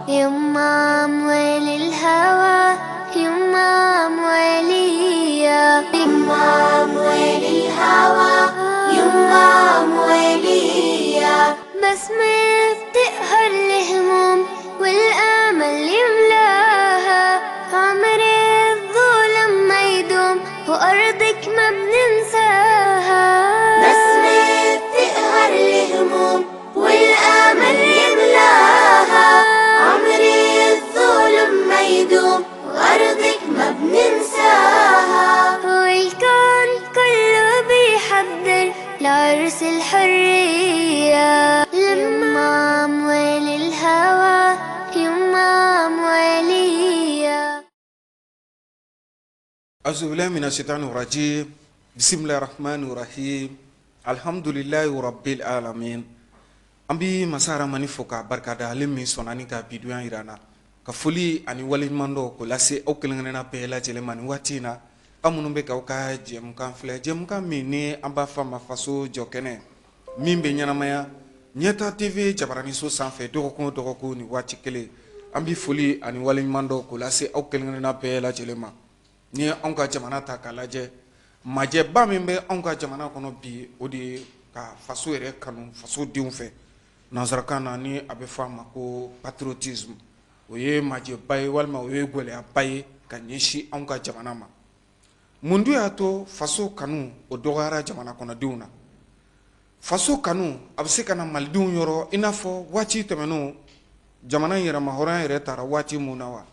يمام ويل الهوى يمام ويليا يمام ويل الهوى يمام ويليا بس ما بتقهر الهموم والامل يملاها عمري الظلم ما يدوم وارضك ما بننساها بس ما بتقهر الهموم والامل يملاها عمري الظلم ما يدوم وأرضك ما بننساها والكون كله بيحضر لعرس الحرية يمام ويل الهوى يمام ويليا أعوذ بالله من الشيطان الرجيم بسم الله الرحمن الرحيم الحمد لله رب العالمين ambi masara mani foka barkada alimi sonani ka biduyan irana ka foli ani walimando ko lase o kelengena pela jele mani watina amunu be ka ka jem kan fle jem kan mini amba fama faso jokene mimbe nyanamaya nyeta tv jabarani so sanfɛ dɔgɔkun ni waati kelen ambi foli ani walimando ko lase o kelengena pela jele ma ni an ka jamana ta ka lajɛ majɛ ba min bɛ an ka jamana kɔnɔ bi o de ka faso yɛrɛ kanu faso denw fɛ nanzarakan na ni a bɛ fɔ a ma ko patriotisme o ye majɛba ye walima o ye gwɛlɛyaba ye ka ɲɛsin anw ka jamana ma mun dun y'a to faso kanu o dɔgɔyara jamana kɔnɔdenw na faso kanu a bɛ se ka na malidenw yɔrɔ i n'a fɔ waati tɛmɛnenw jamana yɛrɛma hɔrɔnya yɛrɛ taara waati mun na wa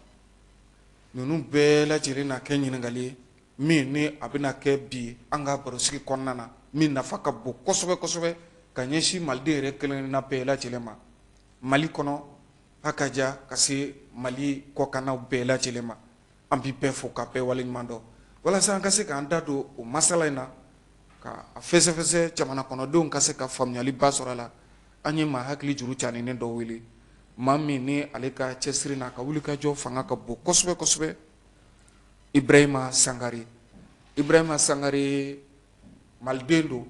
ninnu bɛɛ lajɛlen na kɛ ɲininkali ye min ni a bɛna kɛ bi an ka barosigi kɔnɔna na min nafa ka bon kosɛbɛ kosɛbɛ ka ɲɛsin maliden yɛrɛ kelenna bɛɛ lajɛlen ma mali kɔnɔ a ka ja ka se mali kɔkannaw bɛɛ lajɛlen ma an bi bɛɛ fo ka bɛɛ waleɲuman dɔn walasa an ka se k'an da don o masala in na ka a fɛsɛfɛsɛ jamana kɔnɔdenw ka se ka faamuyaliba sɔrɔ a la an ye maa hakili juru caninen dɔ wele maa min ni ale ka cɛsiri n'a ka wulikajɔ fanga ka bon kosɛbɛ kosɛbɛ ibrahima sangare maliden don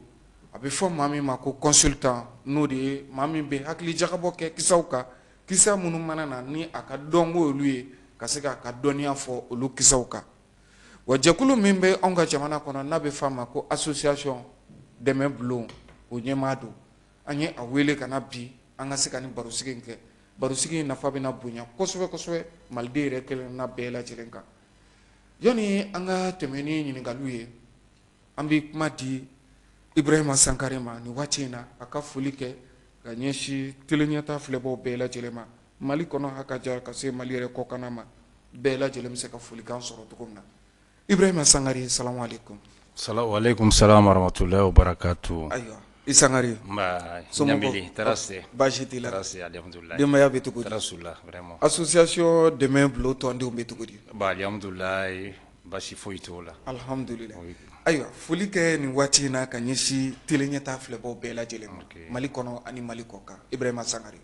a bɛ fɔ maa min ma ko consultant n'o de ye maa min bɛ hakili jagabɔ kɛ kisaw kan kisa minnu mana na ni a ka dɔn ko olu ye ka se k'a ka dɔnniya fɔ olu kisaw kan wa jɛkulu min bɛ anw ka jamana kɔnɔ n'a bɛ fɔ a ma ko association dɛmɛ bulon o ɲɛmaa don an ye a wele ka na bi an ka se ka nin barosigi in kɛ barosigi in nafa bɛna bonya kosɛbɛ kosɛbɛ maliden yɛrɛ kelenna bɛɛ lajɛlen kan yanni an ka tɛmɛ ni ɲininkaliw ye an bɛ kuma di ibrahima sankare ma ni waati in na a ka foli kɛ ka ɲɛsin teleɲɛta filɛbaaw bɛɛ lajɛlen ma mali kɔnɔ ha ka ja ka se mali yɛrɛ kɔkanna ma bɛɛ lajɛlen bɛ se ka folikan sɔrɔ cogo min na ibrahima sangare salamu alaikum. Waalaikum salam warahmatullahi wabarakatuh. ayiwa i sangare Nyambili tarase baasi t'i la tarase alhamdulillah denbaya bɛ cogo di tarasula vraiment association dɛmɛ bulon tɔndenw bɛ cogo di alhamdulillah baasi foyi t'o la alhamdulillah ayiwa foli kɛ nin waati in na ka ɲɛsin teleɲɛta filɛbaaw bɛɛ lajɛlen ma mali kɔnɔ ani mali kɔkan ibrahima sangare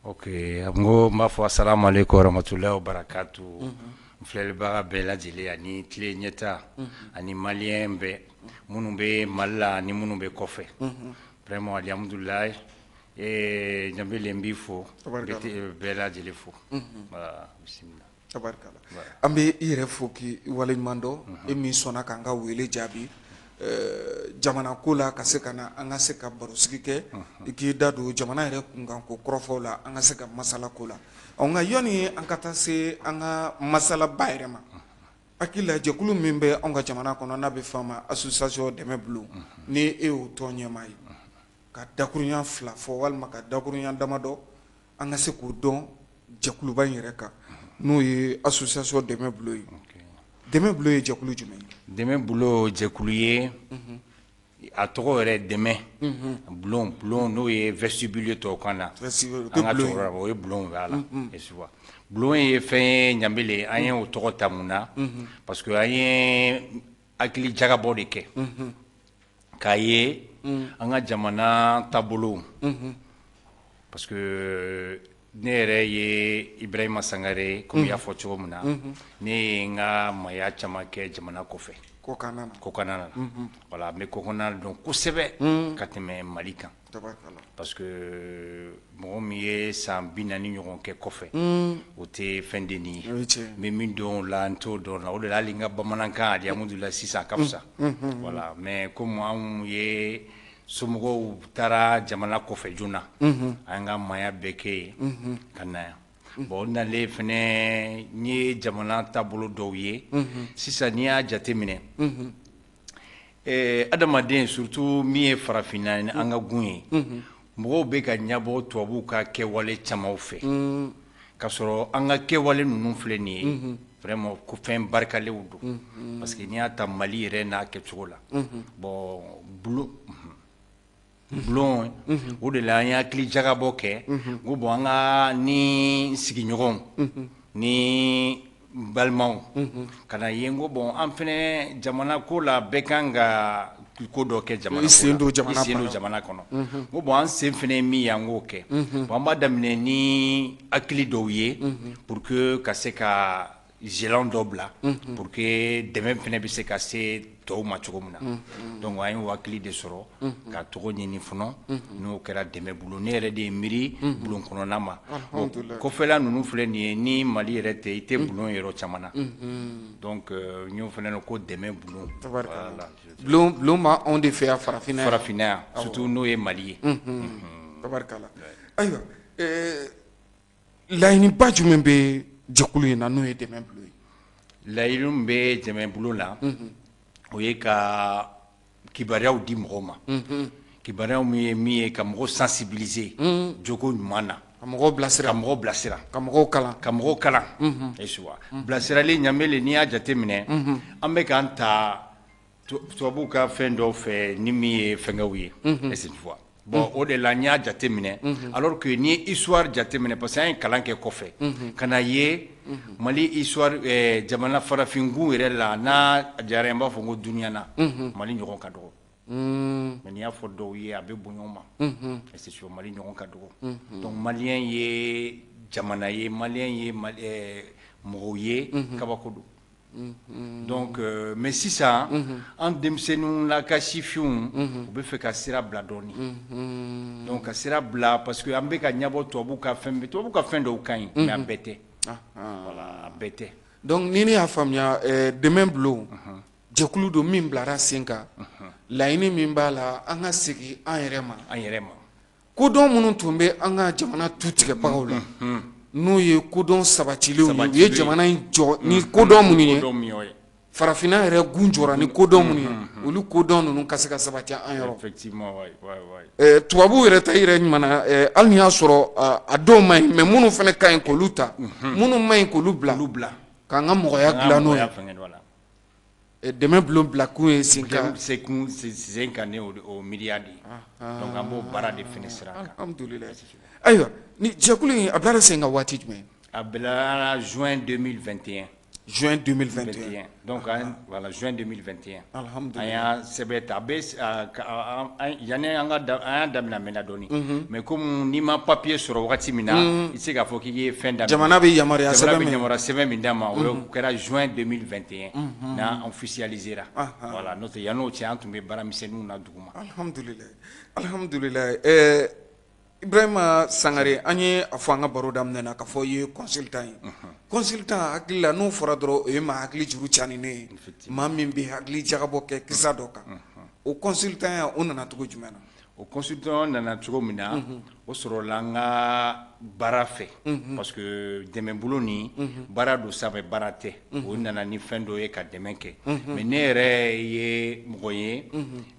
ok n ko n b'a fɔ assalamu alaikum warahmatullahi wabarakatuh n filɛlibaga bɛɛ lajɛlen ani teleɲɛta ani maliyɛn bɛɛ minnu bɛ mali la ani minnu bɛ kɔfɛ vraiment alhamdulillah Nyambili n b'i fo bɛɛ lajɛlen fo bisimila tabarikala an bɛ i yɛrɛ fo k'i waleɲuman dɔn e min sɔnna k'an ka wele jaabi jamana ko la ka se ka na an ka se ka barosigi kɛ i k'i da don jamana yɛrɛ kunkanko kɔrɔfɔw la an ka se ka masala ko la nka yanni an ka taa se an ka masalaba yɛrɛ ma hakili la jɛkulu min bɛ anw ka jamana kɔnɔ n'a bɛ fɔ a ma association dɛmɛ bulon ni e y'o tɔn ɲɛmaa ye ka dakuruɲa fila fɔ walima ka dakuruɲa damadɔ an ka se k'o dɔn jɛkuluba in yɛrɛ kan n'o ye association dɛmɛ bulon ye dɛmɛ bulon ye jɛkulu jumɛn ye dɛmɛ bulon jɛkulu ye a tɔgɔ yɛrɛ dɛmɛ bulon n'o ye vestibule tɔgɔkan na an ka cɛkɔrɔba o ye bulon b'a la bulon ye fɛn ye Ɲambili an ye o tɔgɔ ta mun na parce que an ye hakili jagabɔ de kɛ k'a ye an ka jamana taabolo parce que ne yɛrɛ ye Ibrahima Sangare comme y'a fɔ cogo min na ne ye n ka maya caman kɛ jamana kɔfɛ Kokanna na voilà n bɛ Kokanna dɔn kosɛbɛ ka tɛmɛ Mali kan parce que mɔgɔ min ye san 40 ɲɔgɔn kɛ kɔfɛ o tɛ fɛn dennin ye n bɛ min dɔn o la n t'o dɔn o de la hali n ka bamanankan alhamdulilayi sisan a ka fisa voilà mais comme anw ye somɔgɔw taara jamana kɔfɛ joona an ka maya bɛɛ kɛ yen ka na yan bon n nalen fɛnɛ n ye jamana taabolo dɔw ye sisan n'i y'a jateminɛ adamaden surtout min ye farafinna ni an ka gun ye mɔgɔw bɛ ka ɲɛbɔ tubabuw ka kɛwale camanw fɛ k'a sɔrɔ an ka kɛwale ninnu filɛ nin ye vraiment ko fɛn barikalenw don parce que n'i y'a ta Mali yɛrɛ n'a kɛcogo la bon bulon o de la an ye hakili jagabɔ kɛ ko bon an ka ni sigiɲɔgɔnw ni balimaw ka na ye n ko bon an fɛnɛ jamana ko la bɛɛ kan ka ko dɔ kɛ jamana ko la i sen don jamana kɔnɔ ko bon an sen fɛnɛ ye min ye an k'o kɛ bon an b'a daminɛ ni hakili dɔw ye pour que ka se ka jalon dɔ bila pour que dɛmɛ fɛnɛ bɛ se ka se tɔw ma cogo min na donc an ye hakili de sɔrɔ ka tɔgɔ ɲini fɔlɔ n'o kɛra dɛmɛ bulon ne yɛrɛ de ye miiri bulon kɔnɔna ma kɔfɛla ninnu filɛ nin ye ni Mali yɛrɛ tɛ i tɛ bulon yɔrɔ caman na donc n y'o fɛnɛ ko dɛmɛ bulon bulon b'a anw de fɛ yan farafinna yan surtout n'o ye Mali ye tabarikala ayiwa laɲiniba jumɛn bɛ jɛkulu in na n'o ye dɛmɛ bulon ye laɲini min bɛ dɛmɛ bulon la o ye ka kibaruyaw di mɔgɔw ma kibaruyaw min ye ka mɔgɔw sensibiliser jogo ɲuman na ka mɔgɔw bilasira ka mɔgɔw kalan bilasirali ɲamele n'i y'a jateminɛ an bɛ k'an ta tubabuw ka fɛn dɔw fɛ ni min ye fɛnkɛw ye est-ce que tu vois bon o de la n y'a jateminɛ alors que n'i ye histoire jateminɛ parce que an ye kalan kɛ kɔfɛ ka na ye Mali histoire jamana farafingun yɛrɛ la n'a diyara n b'a fɔ ko duniya na Mali ɲɔgɔn ka dɔgɔ mais n'i y'a fɔ dɔw ye a bɛ bonya o ma c'est sûr Mali ɲɔgɔn ka dɔgɔ donc maliyɛn ye jamana ye maliyɛn ye mɔgɔw ye kabako don donc mais sisan an denmisɛnninw la ka sifinw u bɛ fɛ ka sira bila dɔɔni donc ka sira bila parce que an bɛ ka ɲɛbɔ tubabuw ka fɛn dɔw ka ɲi mais a bɛɛ tɛ voilà a bɛɛ tɛ donc ni ne y'a faamuya dɛmɛ bulon jɛkulu don min bilara sen kan laɲini min b'a la an ka segin an yɛrɛ ma kodɔn minnu tun bɛ an ka jamana tutigɛbagaw la n'o ye kodɔn sabatilenw ye u ye jamana in jɔ ni kodɔn minnu ye farafinna yɛrɛ gun jɔra ni kodɔn minnu ye olu kodɔn ninnu ka se ka sabati an yɔrɔ effectivement tubabuw yɛrɛ ta yɛrɛ ɲuman hali ni y'a sɔrɔ a dɔw ma ɲi mais minnu fana ka ɲi k'olu ta minnu ma ɲi k'olu bila k'an ka mɔgɔya dilan n'o ye dɛmɛ bulon bila kun ye sen kan ne o miiriya de ye donc an b'o baara de fɛnɛ sira kan alhamdulilayi ayiwa ni jɛkulu in a bilara sen kan waati jumɛn a bilara juin 2021 donc voilà juin 2021 an y'a sɛbɛn ta a bɛ yanni an y'a daminɛ mɛnna dɔɔni mais comme n'i ma papier sɔrɔ wagati min na i tɛ se k'a fɔ k'i ye fɛn daminɛ jamana bɛ yamaruya sɛbɛn min d'a ma o kɛra juin 2021 n'a officialisera voilà n'o tɛ yan'o cɛ an tun bɛ baaramisɛnninw na duguma alhamdulilayi Ibrahima Sangare an ye a fɔ an ka baro daminɛ na k'a fɔ i ye consultant ye consultant hakili la n'o fɔra dɔrɔn o ye maa hakili juru caaninen ye maa min bɛ hakili jagabɔ kɛ kisa dɔ kan o consultant ya o nana cogo jumɛn na o consultant nana cogo min na o sɔrɔla an ka baara fɛ parce que dɛmɛ bulon nin baara don sanfɛ baara tɛ o nana ni fɛn dɔ ye ka dɛmɛ kɛ mais ne yɛrɛ ye mɔgɔ ye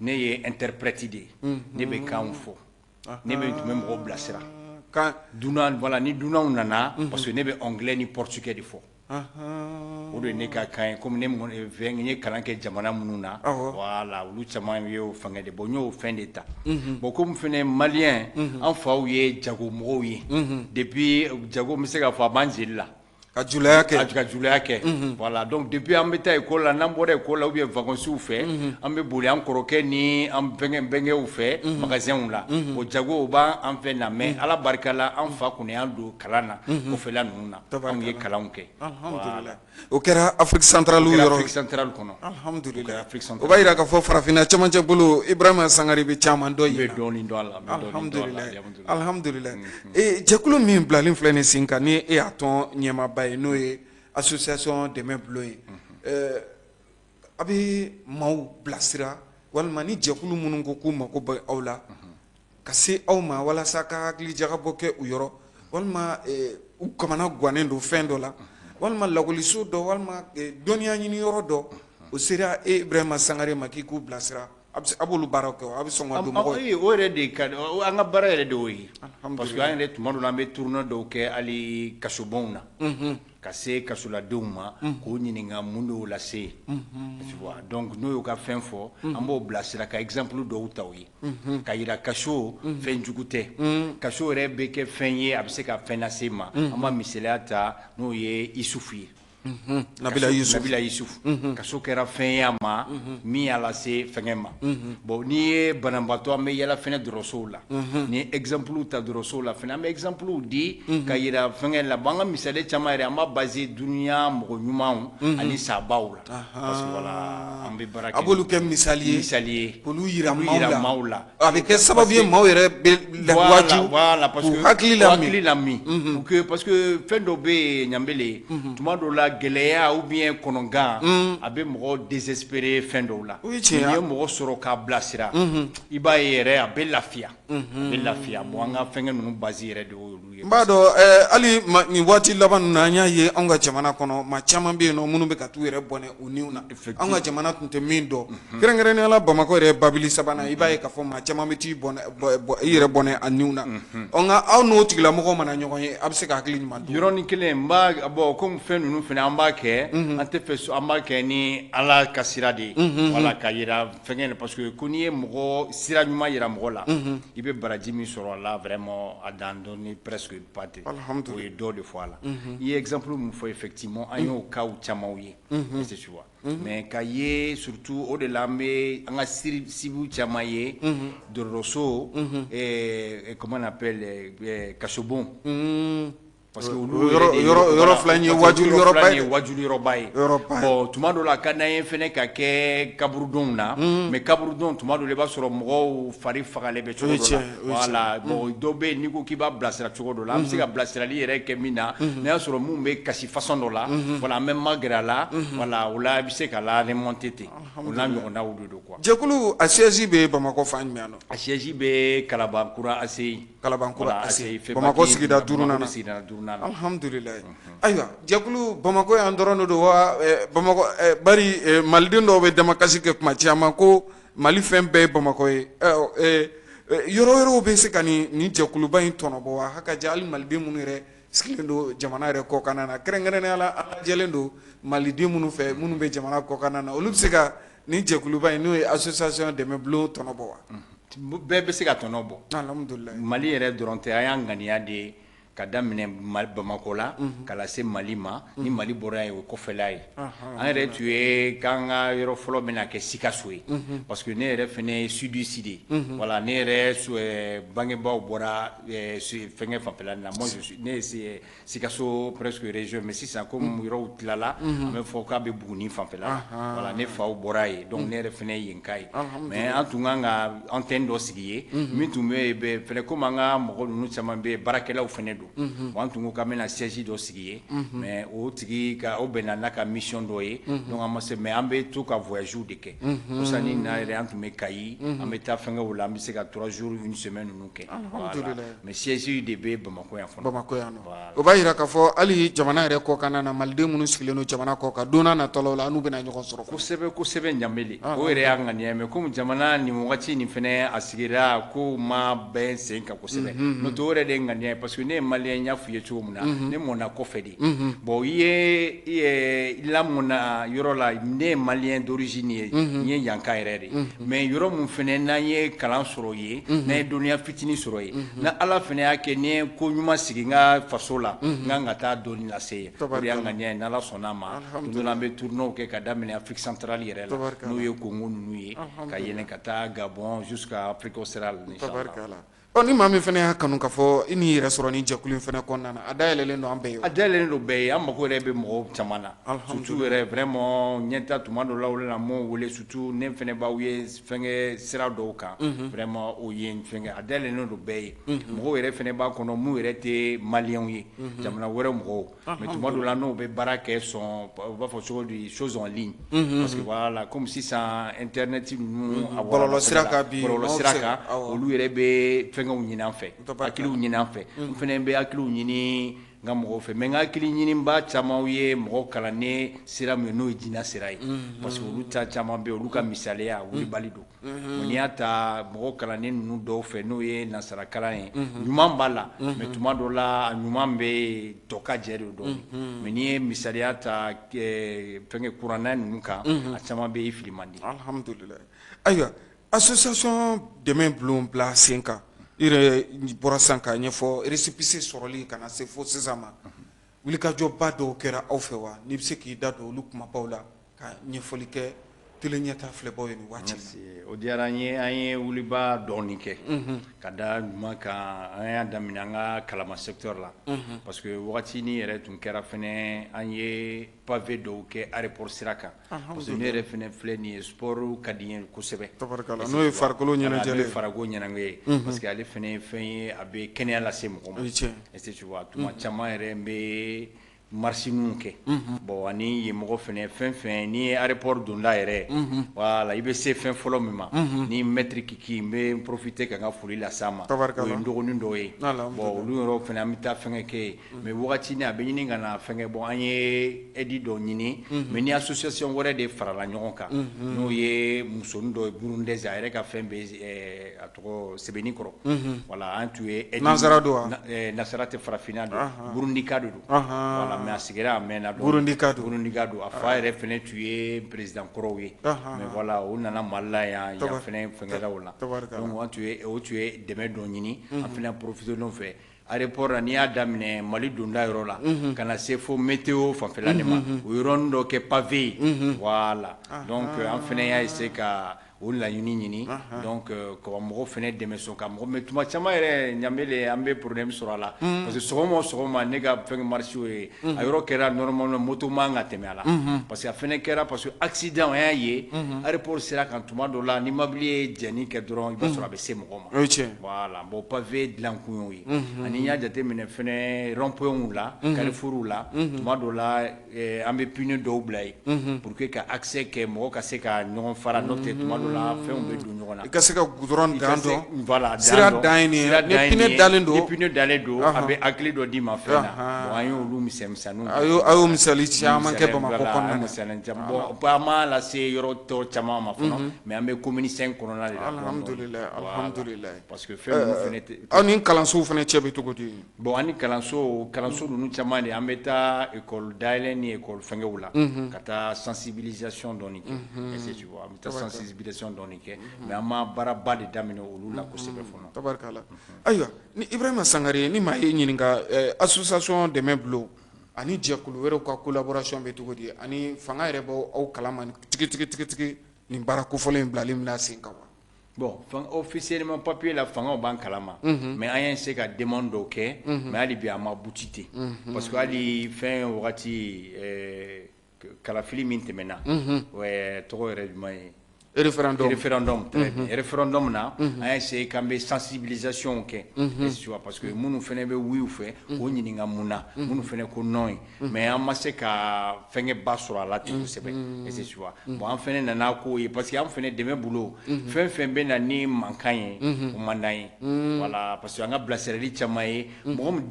ne ye interprète de ye ne bɛ kanw fɔ ne bɛ tun bɛ mɔgɔw bilasira dunan voilà ni dunanw nana parce que ne bɛ anglais ni portugais de fɔ o de ye ne ka kan ye comme ne n ye kalan kɛ jamana minnu na voilà olu caman ye o fɛngɛ de bon n y'o fɛn de ta bon comme fɛnɛ maliyɛn an faw ye jagomɔgɔw ye depuis jago n bɛ se k'a fɔ a b'an jeli la ka julaya kɛ ka julaya kɛ voilà donc depuis an bɛ taa école la n'an bɔra école la ou bien vacances fɛ an bɛ boli an kɔrɔkɛ ni an bɛnkɛw fɛ magasin la o jago o b'an fɛ na mais ala barika la an fa kun y'an don kalan na kɔfɛla ninnu na anw ye kalanw kɛ alhamdulillah o kɛra Afrique centrale yɔrɔ Afrique centrale kɔnɔ alhamdulillah o b'a yira k'a fɔ farafinna cɛmancɛ bolo Ibrahima Sangare bɛ caman dɔn ye dɔɔnin dɔn a la alhamdulillah jɛkulu min bilalen filɛ nin sen kan ni e y'a tɔn ɲɛmaaba ye n'o ye association Dɛmɛ Bulo ye a bɛ maaw bilasira walima ni jɛkulu minnu ko k'u mako bɛ aw la ka se aw ma walasa ka hakili jagabɔ kɛ u yɔrɔ walima u kamana gannen don fɛn dɔ la walima lakɔliso dɔ walima dɔnniya ɲini yɔrɔ dɔ o sera Ibrahima Sangare ma k'i k'u bilasira a b'olu baaraw kɛ a bɛ sɔn ka don mɔgɔw ye o yɛrɛ de ka an ka baara yɛrɛ de y'o ye parce que an yɛrɛ tuma dɔ la an bɛ tournoi dɔw kɛ hali kasobonw na ka se kasoladenw ma k'o ɲininka mun de y'o lase tu vois donc n'o y'o ka fɛn fɔ an b'o bilasira ka exemple dɔw ta o ye ka yira kaso fɛn jugu tɛ kaso yɛrɛ bɛ kɛ fɛn ye a bɛ se ka fɛn lase ma an b'a misaliya ta n'o ye Isufu ye Nabila Yusuf kaso kɛra fɛn ye a ma min y'a lase fɛngɛ ma bon n'i ye banabaatɔ an bɛ yala fɛnɛ dɔrɔsow la ni exemple ta dɔrɔsow la fɛnɛ an bɛ exemple di ka yira fɛngɛ la bon an ka misali caman yɛrɛ an b'a basé duniya mɔgɔ ɲumanw ani sabaw la parce que voilà an bɛ baara kɛ a b'olu kɛ misali ye k'olu yira maaw la a bɛ kɛ sababu ye maaw yɛrɛ bɛ lawaju parce que hakili lami parce que fɛn dɔ bɛ yen Ɲanbele tuma dɔw la gɛlɛya ou bien kɔnɔgan a bɛ mɔgɔ désespéré fɛn dɔw la n'i ye mɔgɔ sɔrɔ k'a bilasira i b'a ye yɛrɛ a bɛ lafiya bon an ka fɛngɛ ninnu base yɛrɛ de y'olu ye. n b'a dɔn hali nin waati laban ninnu na an y'a ye anw ka jamana kɔnɔ maa caman bɛ yen nɔ minnu bɛ ka t'u yɛrɛ bɔnɛ u niw na anw ka jamana tun tɛ min dɔn kɛrɛnkɛrɛnnenya la Bamakɔ yɛrɛ babili sabanan i b'a ye k'a fɔ maa caman bɛ t'i i yɛrɛ bɔnɛ a niw na nka aw n'o tigilamɔgɔw mana ɲɔgɔn ye a bɛ se ka hakili ɲuman don. yɔrɔnin kelen n b'a bɔ komi fɛn ninnu fana an b'a kɛ an tɛ fɛ an b'a kɛ ni ala ka sira de ye wala ka yira fɛngɛ parce que ko n'i ye mɔgɔ sira ɲuman yira mɔgɔ la i bɛ baraji min sɔrɔ a la vraiment a dan dɔɔni presque pas tɛ o ye dɔ de fɔ a la i ye exemple min fɔ effectivement an y'o cas camanw ye c'est sûr mais ka ye surtout o de la an bɛ an ka cible caman ye dɔrɔso comment on appelle kasobon parce que yɔrɔ fila in ye wajuli yɔrɔba ye bon tuma dɔ la ka d'an ye fɛnɛ ka kɛ kaburudonw na mais kaburudon tuma dɔ la i b'a sɔrɔ mɔgɔw fari fagalen bɛ cogo dɔ la voilà bon dɔ bɛ yen n'i ko k'i b'a bilasira cogo dɔ la an bɛ se ka bilasirali yɛrɛ kɛ min na n'a y'a sɔrɔ mun bɛ kasi façon dɔ la voilà an bɛ magɛrɛ a la voilà o la i bɛ se ka la remonter ten o n'a ɲɔgɔnnaw de don quoi. jɛkulu a siège bɛ Bamakɔ fan jumɛn na. a siège bɛ Kalabankura ACI. Kalabankura ACI Bamakɔ sigida 4nan na. Alhamdulillah ayiwa jɛkulu Bamakɔ yan dɔrɔn don wa Bamakɔ bari maliden dɔw bɛ damakasi kɛ kuma caman ko Mali fɛn bɛɛ ye Bamakɔ ye yɔrɔ wɛrɛw bɛ se ka nin jɛkuluba in tɔnɔbɔ wa hakaja hali maliden minnu yɛrɛ sigilen don jamana yɛrɛ kɔkanna na kɛrɛnkɛrɛnnenya la an lajɛlen don maliden minnu fɛ minnu bɛ jamana kɔkanna na olu bɛ se ka nin jɛkuluba in n'o ye association Dɛmɛ Bulo tɔnɔbɔ wa. bɛɛ bɛ se ka tɔnɔ bɔ alhamdulillah Mali yɛrɛ dɔrɔn tɛ an y'an ŋaniya de ka daminɛ Bamakɔ la ka lase Mali ma ni Mali bɔra yen o kɔfɛla ye an yɛrɛ tun ye k'an ka yɔrɔ fɔlɔ bɛna kɛ Sikaso ye parce que ne yɛrɛ fɛnɛ ye sud-est de voilà ne yɛrɛ bangebaaw bɔra fɛngɛ fanfɛla na moi ne ye Sikaso presque région mais sisan comme yɔrɔw tilala an bɛ fɔ k'a bɛ Buguni fanfɛla voilà ne faw bɔra yen donc ne yɛrɛ fɛnɛ ye yen ka ye mais an tun kan ka antenne dɔ sigi ye min tun bɛ fɛnɛ comme an ka mɔgɔ ninnu caman bɛ baarakɛlaw fɛnɛ an tun ko k'an bɛna siège dɔ sigi ye mais o tigi o bɛnna n'a ka mission dɔ ye donc an ma se mais an bɛ to ka voyage de kɛ kosani na yɛrɛ an tun bɛ Kayi an bɛ taa fɛngɛw la an bɛ se ka 3 jours 1 semaine ninnu kɛ mais siège de bɛ Bamakɔ yan fɔlɔ Bamakɔ yan o b'a yira k'a fɔ hali jamana yɛrɛ kɔkanna na maliden minnu sigilen don jamana kɔkan don n'a nataw la an n'u bɛna ɲɔgɔn sɔrɔ kosɛbɛ Ɲanbele o yɛrɛ y'an ŋaniya mais comme jamana nin wagati nin fɛnɛ a sigira ko ma bɛn sen kan kosɛbɛ n'o tɛ o yɛrɛ de ye ŋaniya ye parce que ne malien nya fu ye cogo mun na ne mɔna kɔfɛ de bon i ye lamɔna yɔrɔ la ne ye malien d'origine ye n ye yanka yɛrɛ de mais yɔrɔ mun fɛnɛ n'an ye kalan sɔrɔ ye n'an ye dɔnniya fitinin sɔrɔ ye na ala fɛnɛ y'a kɛ ni ye ko ɲuman sigi n ka faso la n kan ka taa dɔɔni lase ye o de y'an ŋaniya ye n'ala sɔnn'a ma don dɔ la an bɛ tournew kɛ ka daminɛ Afrique centrale yɛrɛ la n'o ye Congo ninnu ye ka yɛlɛn ka taa Gabon jusqu'à Afrique australe inchallah. Ni maa min fana y'a kanu ka fɔ i n'i yɛrɛ sɔrɔ ni jɛkulu in fana kɔnɔna na a dayɛlɛlen don an bɛɛ ye a dayɛlɛlen don bɛɛ ye an mago yɛrɛ bɛ mɔgɔw caman na surtout yɛrɛ vraiment ɲɛta tuma dɔ la o la m'o wele surtout ne fana b'aw ye fɛnkɛ sira dɔw kan vraiment o ye fɛnkɛ a dayɛlɛlen don bɛɛ ye mɔgɔw yɛrɛ fana b'a kɔnɔ mun yɛrɛ tɛ maliyɛnw ye jamana wɛrɛ mɔgɔw mais tuma dɔ la n'o bɛ baara kɛ sɔn u b'a fɔ cogo di choses en ligne parce que voilà comme sisan internet ninnu bɔlɔlɔ sira kan bi bɔlɔlɔ sira kan olu yɛrɛ bɛ fɛnkɛw ɲini an fɛ hakiliw ɲini an fɛ n fana bɛ hakiliw ɲini n ka mɔgɔw fɛ mais n ka hakili ɲiniba caman ye mɔgɔ kalannen sira min ye n'o ye jinɛ sira ye parce que olu ta caman bɛ yen olu ka misaliya wulibali don n'i y'a ta mɔgɔ kalannen ninnu dɔw fɛ n'o ye nansarakalan ye ɲuman b'a la mais tuma dɔ la a ɲuman bɛ tɔ ka jɛ de dɔɔnin mais n'i ye misaliya ta fɛnkɛ kuranna ninnu kan a caman bɛ i fili man di. Alhamdulillah. Ayiwa association dɛmɛ bulon bila sen kan i yɛrɛ bɔra sisan k'a ɲɛfɔ récépissé sɔrɔli ka na se fo sisan ma wulikajɔba dɔw kɛra aw fɛ wa n'i bɛ se k'i da don olu kumabaw la ka ɲɛfɔli kɛ tele ɲɛta filɛbaw ye nin waati in o diyara an ye wuliba dɔɔnin kɛ ka da ɲuman kan an y'a daminɛ an ka kalama secteur la parce que wagati ni yɛrɛ tun kɛra fɛnɛ an ye pavé dɔw kɛ aéroport sira kan parce que ne yɛrɛ fɛnɛ filɛ nin ye sport ka di n ye kosɛbɛ n'o ye farikolo ɲɛnajɛ ye farikolo ɲɛnajɛ ye parce que ale fɛnɛ ye fɛn ye a bɛ kɛnɛya lase mɔgɔ ma est-ce que tu vois tuma caman yɛrɛ n bɛ marsininw kɛ bon ani yen mɔgɔ fɛnɛ fɛn fɛn ni ye aéroport donda yɛrɛ voilà i bɛ se fɛn fɔlɔ min ma ni maître Kiki n bɛ profiter ka n ka foli las'a ma o ye n dɔgɔnin dɔ ye bon olu yɔrɔ fɛnɛ an bɛ taa fɛnkɛ kɛ yen mais wagati ni a bɛ ɲini ka na fɛnkɛ bon an ye aide dɔ ɲini mais ni association wɛrɛ de farala ɲɔgɔn kan n'o ye musonin dɔ ye burundaise a yɛrɛ ka fɛn bɛ a tɔgɔ sɛbɛnnikɔrɔ voilà an tun ye nansara don wa nansara tɛ farafinna don burundika de don voilà mais a sigira a mɛnna dɔn burundika don a fa yɛrɛ fɛnɛ tun ye président kɔrɔw ye mais voilà o nana Mali la yan fɛnɛ fɛnkɛla o la donc o tun ye dɛmɛ dɔ ɲini an fɛnɛ profiter n'o fɛ aéroport la n'i y'a daminɛ Mali donda yɔrɔ la ka na se fo météo fanfɛla de ma o yɔrɔnin dɔ kɛ pavé ye voilà donc an fɛnɛ y'a essayer ka o laɲini ɲini donc ka mɔgɔw fɛnɛ dɛmɛ sɔn ka mɔgɔ mais tuma caman yɛrɛ ɲamele an bɛ problème sɔrɔ a la parce que sɔgɔma o sɔgɔma ne ka fɛn marché ye a yɔrɔ kɛra normalement moto man ka tɛmɛ a la parce que a fɛnɛ kɛra parce que accident an y'a ye aéroport sera kan tuma dɔ la ni mobili ye jɛni kɛ dɔrɔn i b'a sɔrɔ a bɛ se mɔgɔ ma voilà bon pavé dilan kun y'o ye ani n y'a jateminɛ fɛnɛ rond-point la carrefour la tuma dɔ la an bɛ pneu dɔw bila yen pour que ka accès kɛ mɔgɔ ka se ka ɲɔgɔn fara n'o tɛ tuma dɔ la fɛnw bɛ don ɲɔgɔn na i ka se ka goudron dan dɔn voilà sira dan ye nin ye ni pneu dalen don ni pneu dalen don a bɛ hakili dɔ d'i ma fɛn na bon an y'olu misɛnninw a y'o misali caman kɛ Bamakɔ kɔnɔna na misali caman bon an m'a lase yɔrɔ tɔ caman ma fɔlɔ mais an bɛ commune 5 kɔnɔna de la alhamdulilayi parce que fɛn ninnu fɛnɛ tɛ aw ni kalansow fɛnɛ cɛ bɛ cogo di bon ani kalanso ninnu caman de an bɛ taa école dayɛlɛ ni école fɛnkɛw la ka taa sensibilisation dɔɔni kɛ est-ce que tu vois an bɛ taa sensibilisation dɔɔni kɛ mais an ma baaraba de daminɛ olu la kosɛbɛ fɔlɔ tabarikala ayiwa ni Ibrahima Sangare ni maa ye ɲininka association dɛmɛ bulon ani jɛkulu wɛrɛw ka collaboration bɛ cogo di ani fanga yɛrɛ bɔ aw kalama tigi nin baara kofɔlen in bilali min na sen kan wa bon officiellement papier la fangaw b'an kalama mais an y'an se ka demande dɔw kɛ mais hali bi a ma buti ten parce que hali fɛn wagati kalafili min tɛmɛna tɔgɔ yɛrɛ jumɛn ye référendum très bien référendum na an y'a essayé k'an bɛ sensibilisation kɛ parce que minnu fɛnɛ bɛ wiw fɛ o ɲininka mun na minnu fɛnɛ ko non ye mais an ma se ka fɛnkɛ ba sɔrɔ a la ten kosɛbɛ est-ce que tu vois bon an fɛnɛ nana k'o ye parce que an fɛnɛ dɛmɛ bolo fɛn fɛn bɛ na ni mankan ye o man d'an ye voilà parce que an ka bilasirali caman ye mɔgɔ min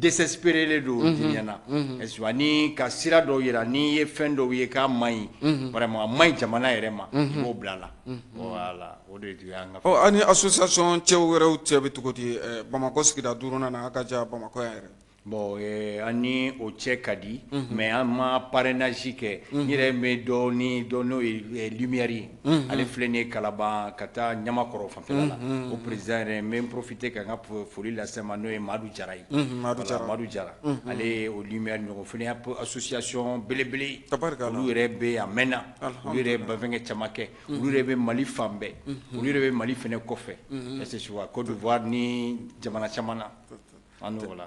désespéré don diɲɛ na est-ce que tu vois ni ka sira dɔw yira n'i ye fɛn dɔw ye k'a man ɲi vraiment a man ɲi jamana yɛrɛ ma i b'o bila la voilà o de tun y'an ka ani association cɛw wɛrɛw cɛ bɛ cogo di Bamakɔ sigida 5nan na a ka ja Bamakɔ yan yɛrɛ bon ani o cɛ ka di mais an ma parrainage kɛ n yɛrɛ bɛ dɔ n'o ye lumière ye ale filɛ nin ye Kalaban ka taa Ɲamakɔrɔ fanfɛla la o président yɛrɛ n bɛ profiter ka n ka foli lase ma n'o ye Madu Jara ye Madu Jara ale ye o lumière ɲɔgɔn fana y'a association belebele olu yɛrɛ bɛ a mɛnna olu yɛrɛ bɛ fɛnkɛ caman kɛ olu yɛrɛ bɛ Mali fan bɛɛ olu yɛrɛ bɛ Mali fana kɔfɛ est-ce que Côte d'Ivoire ni jamana caman na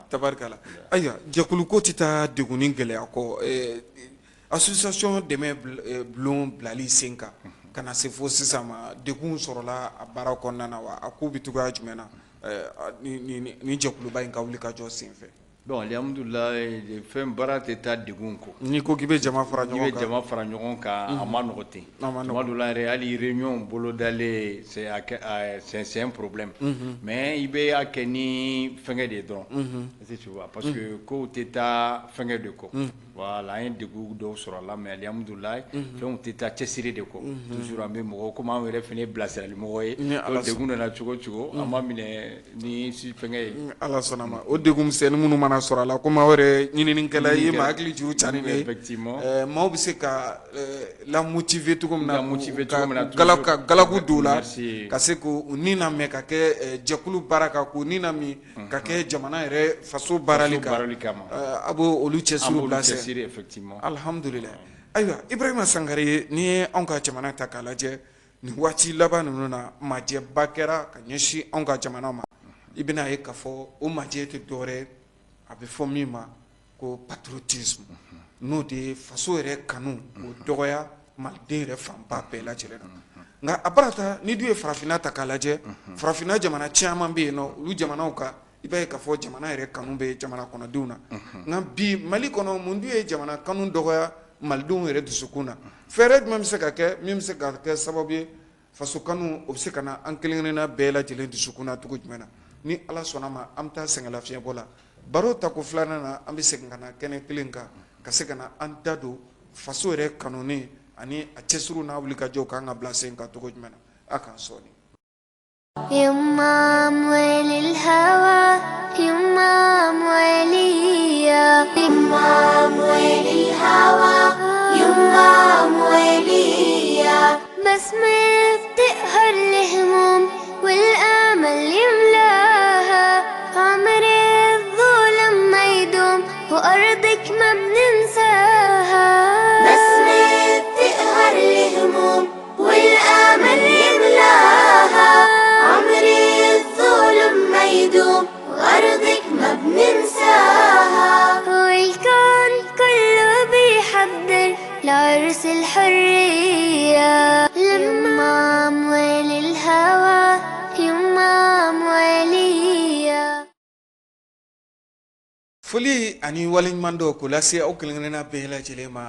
tabarikala ayiwa jɛkulu ko tɛ taa degunni gɛlɛya kɔ association dɛmɛ bulon bilali sen kan ka na se fo sisan ma degun sɔrɔla a baara kɔnɔna na wa a ko bɛ cogoya jumɛn na ni jɛkuluba in ka wuli ka jɔ sen fɛ bon alhamdulilayi fɛn baara tɛ taa degun kɔ n'i ko k'i bɛ jama fara ɲɔgɔn kan a ma nɔgɔ ten tuma dɔ la yɛrɛ hali réunion bolodalen c'est un problème mais i bɛ a kɛ ni fɛnkɛ de ye dɔrɔn tu vois parce que kow tɛ taa fɛnkɛ de kɔ voilà an ye degun dɔw sɔrɔ a la mais alhamdulilayi fɛnw tɛ taa cɛsiri de kɔ toujours an bɛ mɔgɔw komi an yɛrɛ fana ye bilasirali mɔgɔ ye degun nana cogo o cogo an b'a minɛ ni fɛnkɛ ye ala sɔnna ma o degun misɛnnin minnu mana sɔrɔ a la komi aw yɛrɛ ɲininikɛla i ye maa hakili juru carin ne maaw bɛ se ka la motiver cogo min na ka galaku don u la ka se k'u ni lamɛn ka kɛ jɛkulu baara kan k'u ni lamɛn ka kɛ jamana yɛrɛ faso baarali kan a b'o olu cɛsiriw bila sen alhamdulilayi ayiwa Ibrahima Sangare n'i ye anw ka jamana ta k'a lajɛ nin waati laban ninnu na majɛba kɛra ka ɲɛsin anw ka jamana ma i bɛna ye k'a fɔ o majɛ tɛ dɔwɛrɛ a bɛ fɔ min ma ko patriotisme n'o de ye faso yɛrɛ kanu o dɔgɔya maliden yɛrɛ fanba bɛɛ lajɛlen na nka a barata ni dun ye farafinna ta k'a lajɛ farafinna jamana caman bɛ yen nɔ olu jamanaw kan i b'a ye k'a fɔ jamana yɛrɛ kanu bɛ jamana kɔnɔdenw na nka bi Mali kɔnɔ mun dun ye jamana kanu dɔgɔya malidenw yɛrɛ dusukun na fɛɛrɛ jumɛn bɛ se ka kɛ min bɛ se ka kɛ sababu ye faso kanu o bɛ se ka na an kelen-kelenna bɛɛ lajɛlen dusukun na cogo jumɛn na ni ala sɔnna ma an bɛ taa sɛgɛnlafiɲɛbɔ la baro ta ko filanan na an bɛ segin ka na kɛnɛ kelen kan ka se ka na an da don faso yɛrɛ kanunen ani a cɛsiriw n'a wulikajɔw kan ka bila sen kan cogo jumɛn na a k'an sɔɔni يمام وللهوى يمام وليا يمام وللهوى يمام وليا بسمة بتقهر الهموم والآمل يملاها عمر الظلم ما يدوم وأرضك ما بننساها بسمة بتقهر الهموم والآمل يملاها وأرضك ما بننساها والكون كله بيحضر لعرس الحرية يمام وللهوى يمام وليا foli ani waleɲuman dɔ k'o lase aw kelen-kelenna bɛɛ lajɛlen ma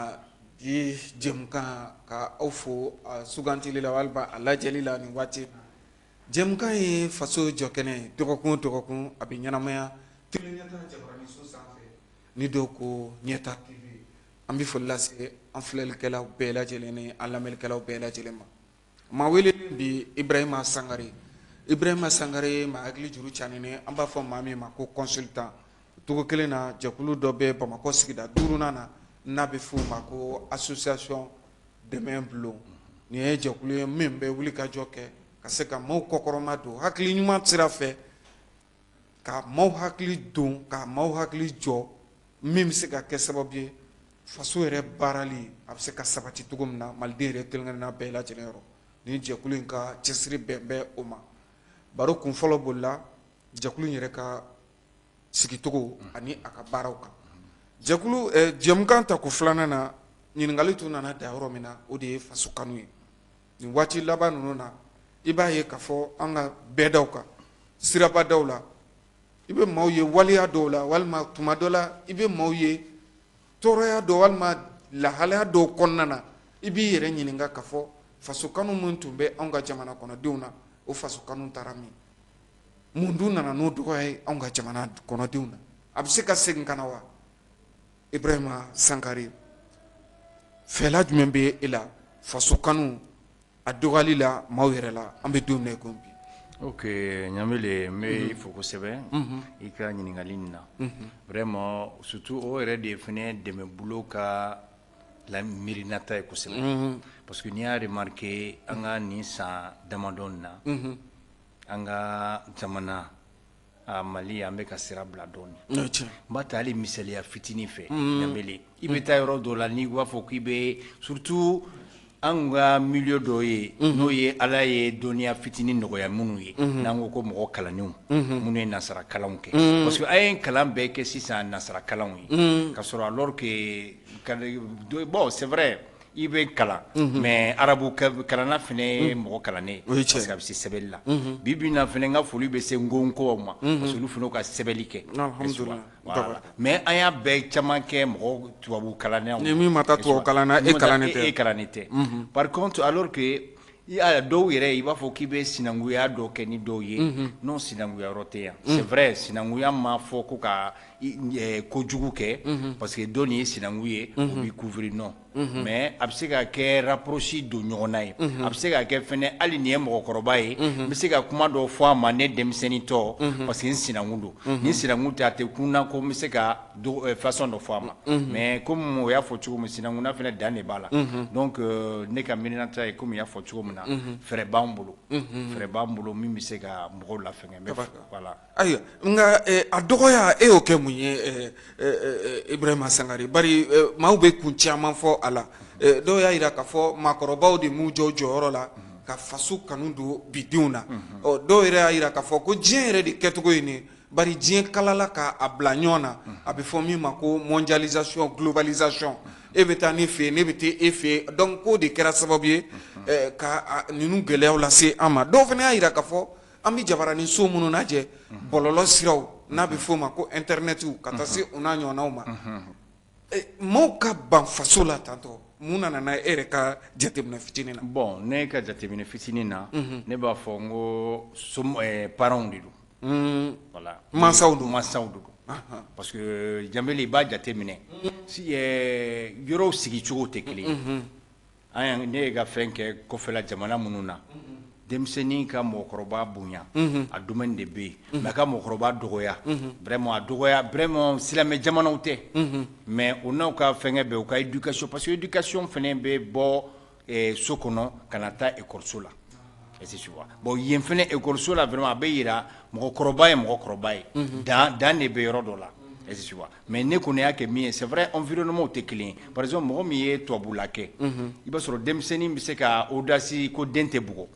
di jɛmukan ka aw fo a sugantili la walima a lajɛli la nin waati jɛmukan ye faso jɔkɛnɛ dɔgɔkun o dɔgɔkun a bɛ ɲɛnamaya teleɲɛta jabaraninso sanfɛ ni dɔw ko ɲɛta TV an bɛ foli lase an filɛlikɛlaw bɛɛ lajɛlen ni an lamɛnnikɛlaw bɛɛ lajɛlen ma maa welelen bi Ibrahima Sangare Ibrahima Sangare maa hakili juru caninen an b'a fɔ maa min ma ko consultant togo kelen na jɛkulu dɔ bɛ Bamakɔ sigida 5nan na n'a bɛ f'o ma ko association dɛmɛ bulon nin ye jɛkulu ye min bɛ wulikajɔ kɛ ka se ka maaw kɔkɔrɔma don hakili ɲuman sira fɛ ka maaw hakili don ka maaw hakili jɔ min bɛ se ka kɛ sababu ye faso yɛrɛ baarali a bɛ se ka sabati cogo min na maliden yɛrɛ kelen-kelenna bɛɛ lajɛlen yɔrɔ ni jɛkulu in ka cɛsiri bɛn bɛ o ma baro kun fɔlɔ bolila jɛkulu in yɛrɛ ka sigicogo ani a ka baaraw kan jɛkulu jɛmukan ta ko filanan na ɲininkali tun nana da yɔrɔ min na o de ye faso kanu ye nin waati laban ninnu na i b'a ye k'a fɔ an ka bɛɛdaw kan sirabadaw la i bɛ maaw ye waliya dɔw la walima tuma dɔ la i bɛ maaw ye tɔɔrɔya dɔ walima lahalaya dɔw kɔnɔna na i b'i yɛrɛ ɲininka k'a fɔ faso kanu min tun bɛ anw ka jamana kɔnɔdenw na o faso kanu taara min mun dun nana n'o dɔgɔya ye anw ka jamana kɔnɔdenw na a bɛ se ka segin ka na wa Ibrahima Sangare fɛla jumɛn bɛ e la faso kanu a dɔgɔyali la maaw yɛrɛ la an bɛ don min na i ko bi. Ok, Ɲamele, n bɛ fo kosɛbɛ i ka ɲininkali in na vraiment surtout o yɛrɛ de fɛnɛ dɛmɛbolo ka la miirinata ye kosɛbɛ parce que n'i y'a remarqué an ka nin san damadɔ na an ka jamana a Mali an bɛ ka sira bila dɔɔni n b'a ta hali misaliya fitinin fɛ Ɲamele i bɛ taa yɔrɔ dɔ la n'i b'a fɔ k'i bɛ surtout an ka milieu dɔ ye n'o ye Ala ye dɔnniya fitinin nɔgɔya minnu ye n'an ko ko mɔgɔ kalanenw minnu ye nasara kalanw kɛ parce que a ye kalan bɛɛ kɛ sisan nasara kalanw ye ka sɔrɔ alors que bon c'est vrai i bɛ kalan mais arabu kalanna fɛnɛ ye mɔgɔ kalannen parce que a bɛ se sɛbɛnni la bi bi in na fɛnɛ n ka foli bɛ se ngonkow ma parce que olu fɛnɛ ka sɛbɛnni kɛ voilà mais an y'a bɛɛ caman kɛ mɔgɔ tubabu kalannenw ni min ma taa tubabu kalan na e kalannen tɛ par contre alors que i y'a dɔw yɛrɛ i b'a fɔ k'i bɛ sinankunya dɔ kɛ ni dɔw ye non sinankunya yɔrɔ tɛ yan c'est vrai sinankunya ma fɔ ko ka kojugu kɛ parce que dɔ nin ye sinanku ye o b'i couvrir non mais a bɛ se ka kɛ rapproche don ɲɔgɔn na ye a bɛ se ka kɛ fɛnɛ hali nin ye mɔgɔkɔrɔba ye n bɛ se ka kuma dɔ fɔ a ma ne denmisɛnnin tɔ parce que n sinanku don ni sinanku tɛ a tɛ kunna ko n bɛ se ka façon dɔ fɔ a ma mais comme o y'a fɔ cogo min sinankunya fɛnɛ dan de b'a la donc ne ka miirinata ye comme i y'a fɔ cogo min na fɛɛrɛ b'an bolo min bɛ se ka mɔgɔw lafɛngɛ voilà ayiwa nka a dɔgɔya e y'o kɛ mun ye Ibrahima Sangare bari maaw bɛ kun caman fɔ a la dɔw y'a jira k'a fɔ maakɔrɔbaw de m'u jɔ jɔyɔrɔ la ka faso kanu don bidenw na dɔw yɛrɛ y'a jira k'a fɔ ko diɲɛ yɛrɛ de kɛcogo ye nin bari diɲɛ kalala k'a bila ɲɔgɔn na a bɛ fɔ min ma ko mondialisation globalisation e bɛ taa ne fɛ yen ne bɛ taa e fɛ yen donc k'o de kɛra sababu ye ka ninnu gɛlɛyaw lase an ma dɔw fana y'a jira k'a fɔ an bɛ jabaranin so minnu lajɛ bɔlɔlɔ siraw n'a bɛ f'o ma ko internetiw ka taa se u n'a ɲɔgɔnnaw ma maaw ka ban faso la tantɔ mun nana n'a e yɛrɛ ka jateminɛ fitinin na. bon ne ka jateminɛ fitinin na ne b'a fɔ n ko parents de don voilà mansaw don parce que Janbele i b'a jateminɛ yɔrɔw sigicogo tɛ kelen ye ne ye ka fɛn kɛ kɔfɛla jamana minnu na denmisɛnnin ka mɔgɔkɔrɔba bonya a domaine de bɛ yen mais a ka mɔgɔkɔrɔba dɔgɔya vraiment a dɔgɔya vraiment silamɛ jamanaw tɛ mais o n'aw ka fɛngɛ bɛɛ u ka éducation parce que éducation fɛnɛ bɛ bɔ so kɔnɔ ka na taa école la est-ce que tu vois bon yen fɛnɛ école la vraiment a bɛ yira mɔgɔkɔrɔba ye mɔgɔkɔrɔba ye dan de bɛ yɔrɔ dɔ la est-ce que tu vois mais ne kɔni y'a kɛ min ye c'est vrai environnement tɛ kelen ye par exemple mɔgɔ min ye tubabula kɛ i b'a sɔrɔ denmisɛnnin bɛ se ka audace ko den tɛ bugɔ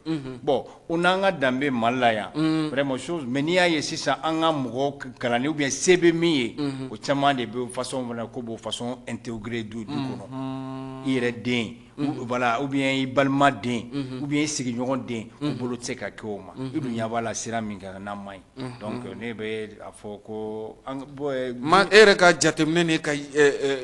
bon o n'an ka danbe Mali la yan vraiment chose mais n'i y'a ye sisan an ka mɔgɔ kalannen ou bien se bɛ min ye o caman de bɛ façon fana ko b'o façon intégrer du kɔnɔ i yɛrɛ den voilà ou bien i balima den ou bien i sigiɲɔgɔn den o bolo tɛ se ka kɛ o ma i dun ɲɛ b'a la sira min kan n'a man ɲi donc ne bɛ a fɔ ko ma e yɛrɛ ka jateminɛ ni ka i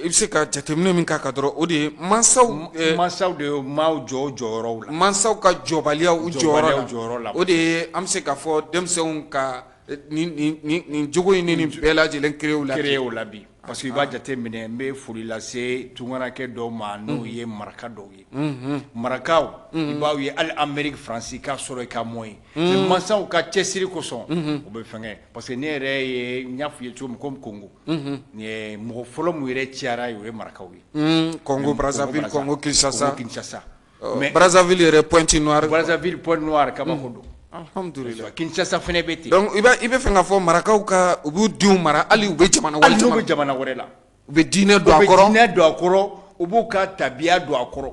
bɛ se ka jateminɛ min k'a kan dɔrɔn o de ye mansaw de maaw jɔyɔrɔw la mansaw ka jɔbaliya u jɔyɔrɔ la o de ye an bɛ se k'a fɔ denmisɛnw ka nin jogo in ni nin bɛɛ lajɛlen créé o la bi parce que i b'a jateminɛ n bɛ foli lase tunkarakɛ dɔw ma n'o ye maraka dɔw ye marakaw i b'aw ye hali Amérique Faransi k'a sɔrɔ i ka mɔ ye mais mansaw ka cɛsiri kosɔn o bɛ fɛngɛ parce que ne yɛrɛ ye n y'a f'i ye cogo min comme Congo mɔgɔ fɔlɔ mun yɛrɛ ciyara ye o ye marakaw ye Congo Brazzaville Congo Kinshasa mais Brazzaville yɛrɛ Pointe Noire kabako don alhamdulillah Kinshasa fɛnɛ bɛ ten donc i bɛ fɛ k'a fɔ marakaw ka u b'u denw mara hali u bɛ jamana wɛrɛ la u bɛ diinɛ don a kɔrɔ u b'u ka tabiya don a kɔrɔ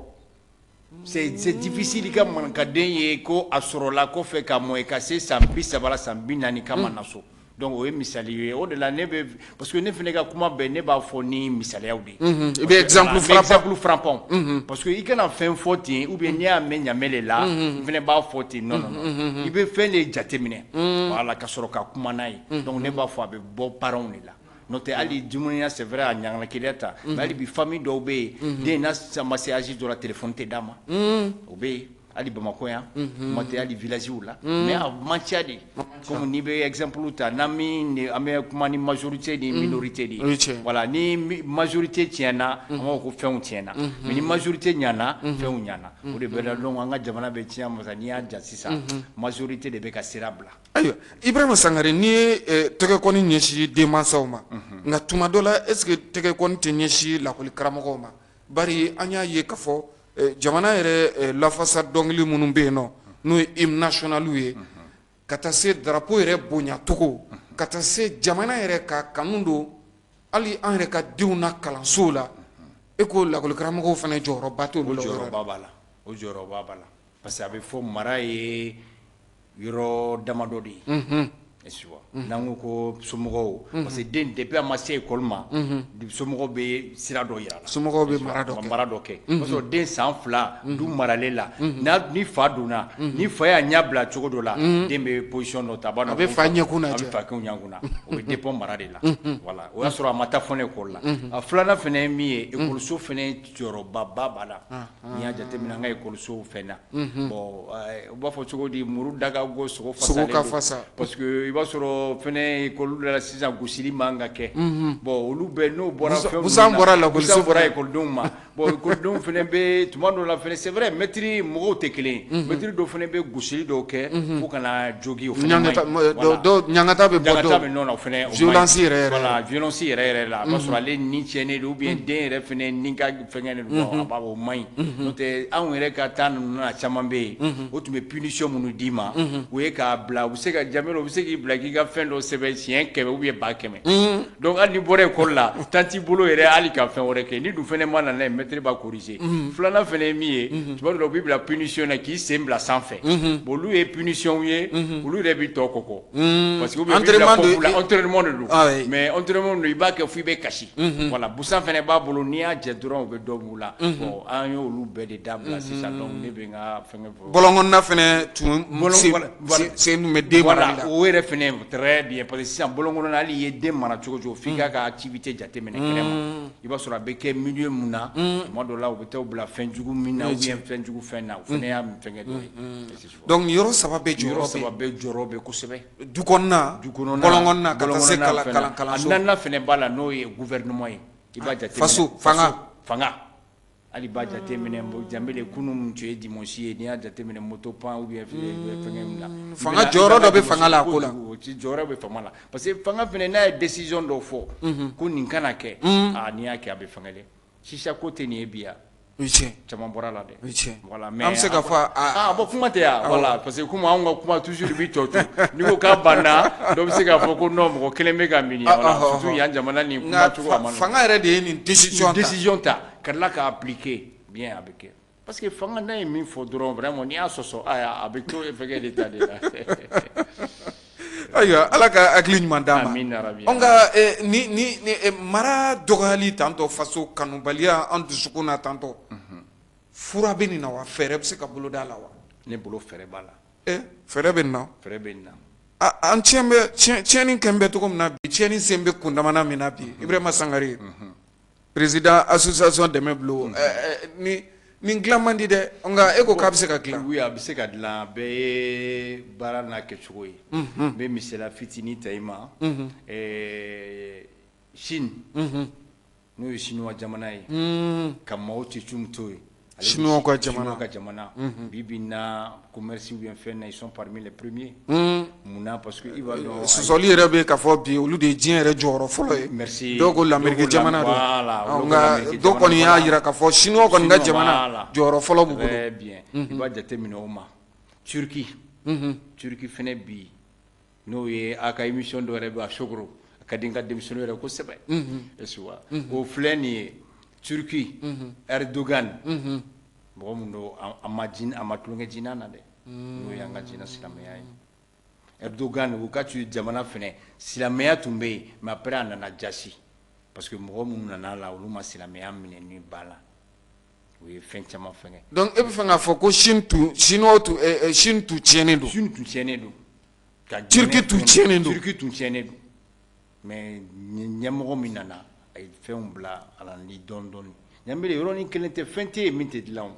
c'est difficile ka mankaden ye ko a sɔrɔla kɔfɛ ka mɔ ka se san 30 san 40 ka ma na so donc o ye misali ye o de la ne bɛ parce que ne fɛnɛ ka kuma bɛɛ ne b'a fɔ ni misaliyaw de i bɛ exemple frappant parce que i kana fɛn fɔ ten ou bien n'i y'a mɛn Ɲamele la i fɛnɛ b'a fɔ ten non i bɛ fɛn de jateminɛ voilà ka sɔrɔ ka kuma n'a ye donc ne b'a fɔ a bɛ bɔ parents de la n'o tɛ hali dumuniya c'est vrai a ɲaŋana keleya ta mais hali bi famille dɔw bɛ yen den n'a ma se âge dɔ la téléphone tɛ d'a ma o bɛ yen ali Bamako yan kuma tɛ ali village la mais a man ca de comme ni bɛ exemple ta n'an bɛ kuma ni majorité ni minorité de voilà ni majorité tiɲɛna an b'a fɔ ko fɛnw tiɲɛna mais ni majorité ɲana fɛnw ɲana o de bɛ la donc an ka jamana bɛ tiɲɛ masa n'i y'a ja sisan majorité de bɛ ka sira bila ayiwa Ibrahima Sangare n'i ye tɛgɛkɔni ɲɛsin denmansaw ma nka tuma dɔ la est ce que tɛgɛkɔni tɛ ɲɛsin lakɔli karamɔgɔw ma bari an y'a ye k'a fɔ jamana yɛrɛ lafasa dɔnkili minnu bɛ yen nɔ n'o ye hymne national ye ka taa se drapeau yɛrɛ bonyacogo ka taa se jamana yɛrɛ ka kanu don hali an yɛrɛ ka denw na kalansow la e ko lakɔli karamɔgɔw fana jɔyɔrɔba t'olu la o jɔyɔrɔba b'a la parce que a bɛ fɔ mara ye yɔrɔ damadɔ de ye n'an ko ko somɔgɔw parce que den depuis a ma se école ma somɔgɔw bɛ sira dɔ yira la somɔgɔw bɛ mara dɔ kɛ parce que den san 2 du maralen la ni fa donna ni fa y'a ɲɛ bila cogo dɔ la den bɛ position dɔ ta a bɛ fa ɲɛkun lajɛ a bɛ fa ɲɛkun na o bɛ dépend mara de la voilà o y'a sɔrɔ a ma taa fɔ école la a filanan fana ye min ye école fana jɔyɔrɔba b'a la n'i y'a jateminɛ an ka école fɛn na bon u b'a fɔ cogo di muru daga go sogo fasa parce que i b'a sɔrɔ fɛnɛ école la sisan gosili man ka kɛ bon olu bɛɛ n'o bɔra fɛn busan bɔra écoledenw ma bon écoledenw fɛnɛ bɛ tuma dɔw la fɛnɛ c'est vrai maître mɔgɔw tɛ kelen ye maître dɔw fɛnɛ bɛ gosili dɔw kɛ fo ka na jogi o fɛnɛ ɲangata bɛ bɔ dɔw nɔ na o fɛnɛ violence yɛrɛ voilà violence yɛrɛ la a b'a sɔrɔ ale ni tiɲɛnen don ou bien den yɛrɛ fɛnɛ ni ka fɛngɛnen don a b'a o man ɲi n'o tɛ anw yɛrɛ ka taa ninnu na caman bɛ yen o tun bɛ punition minnu d'i ma o ye k'a bila u bɛ se ka jamana u bɛ se k'i bila k'i ka fɛn dɔ sɛbɛn siɲɛ 100 ou bien 100 donc hali ni bɔra école la temps t'i bolo yɛrɛ hali ka fɛn wɛrɛ kɛ ni dun fɛnɛ ma na n'a ye maître b'a corriger filanan fɛnɛ ye min ye tuma dɔ la u b'i bila punition na k'i sen bila sanfɛ bon olu ye punition ye olu yɛrɛ b'i tɔ kɔkɔ parce que u bɛ bila entraînement de don mais entraînement don i b'a kɛ fo i bɛ kasi voilà busan fɛnɛ b'a bolo n'i y'a jɛ dɔrɔn u bɛ dɔ b'u la bon an y'olu bɛɛ de dabila sisan donc ne bɛ n ka fɛngɛ fɔ bɔlɔnkɔnɔna fɛnɛ tun sen tun bɛ den marali la o yɛrɛ fɛnɛ très bien parce que sisan bɔlɔnkɔnɔna hali i ye den mara cogo cogo f'i k'a ka activité jateminɛ kɛnɛma i b'a sɔrɔ a bɛ kɛ milieu mun na tuma dɔ la u bɛ taa bila fɛn jugu min na ou bien fɛn jugu fɛn na o fɛnɛ y'a fɛngɛ dɔ ye donc yɔrɔ saba bɛ jɔyɔrɔ bɛ kosɛbɛ du kɔnɔna bɔlɔnkɔnɔna ka taa se kalanso a naaninan fɛnɛ b'a la n'o ye gouvernement ye i b'a jateminɛ faso fanga hali b'a jateminɛ janbele kunun tun ye dimanche ye n'i y'a jateminɛ moto pan ou bien fɛngɛ la fanga jɔyɔrɔ dɔ bɛ fanga la ko la jɔyɔrɔ bɛ fanga la parce que fanga fɛnɛ n'a ye décision dɔ fɔ ko nin kana kɛ n'i y'a kɛ a bɛ fanga dɛ sisa ko tɛ nin ye bi yan caman bɔra la dɛ voilà mais an bɛ se ka fɔ bon kuma tɛ yan voilà parce que komi anw ka kuma toujours bi tɔ to n'i ko k'a banna dɔ bɛ se k'a fɔ ko non mɔgɔ kelen bɛ ka mini voilà surtout yan jamana nin kuma cogo a ma nɔgɔn fanga yɛrɛ de ye nin décision ta ka tila k'a appliquer bien a bɛ kɛ parce que fanga n'a ye min fɔ dɔrɔn vraiment n'i y'a sɔsɔ a bɛ to fɛngɛ de ta de la ayiwa ala ka hakili ɲuman d'an ma amina rabi an ka ni mara dɔgɔyali tantɔ faso kanubaliya an dusukun na tantɔ fura bɛ nin na wa fɛɛrɛ bɛ se ka bolo da la wa ne bolo fɛɛrɛ b'a la fɛɛrɛ bɛ nin na fɛɛrɛ bɛ nin na an tiɲɛni kɛn bɛ cogo min na bi tiɲɛni sen bɛ kundamana min na bi Ibrahima Sangare président association dɛmɛ bilo nin dilan man di dɛ nka e ko k'a bɛ se ka dilan oui a bɛ se ka dilan bɛɛ ye baara n'a kɛcogo ye n bɛ misaliya fitinin ta i ma Chine n'o ye chinois jamana ye ka Mao Tse-tung to yen chinois ka jamana bi bi na commerce ou bien fɛn na ils sont parmi les premiers munna parce que i b'a dɔn sɔsɔli yɛrɛ bɛ k'a fɔ bi olu de ye diɲɛ yɛrɛ jɔyɔrɔ fɔlɔ ye merci dɔw ko l'Amérique jamana don nka dɔw kɔni y'a jira k'a fɔ chinois kɔni ka jamana jɔyɔrɔ fɔlɔ b'u bolo très bien i b'a jateminɛ o ma Turquie fɛnɛ bi n'o ye a ka émission dɔ yɛrɛ bɛ a Sogoro a ka di n ka denmisɛnninw yɛrɛ kosɛbɛ est-ce que o filɛ nin ye Turquie Erdogan mɔgɔ min don a ma tulonkɛ jinɛ na dɛ n'o y'an ka jinɛ silamɛya ye Erdogan o ka tun jamana fɛnɛ silamɛya tun bɛ yen mais après a nana jasi parce que mɔgɔ minnu nana la olu ma silamɛya minɛ ni ba la o ye fɛn caman fɛngɛ donc e bɛ fɛ k'a fɔ ko Chine tun tiɲɛnen don Turquie tun tiɲɛnen don mais ɲɛmɔgɔ min nana a ye fɛnw bila a la ni dɔɔnin dɔɔnin ɲamɛrɛ yɔrɔnin kelen tɛ fɛn tɛ yen min tɛ dilan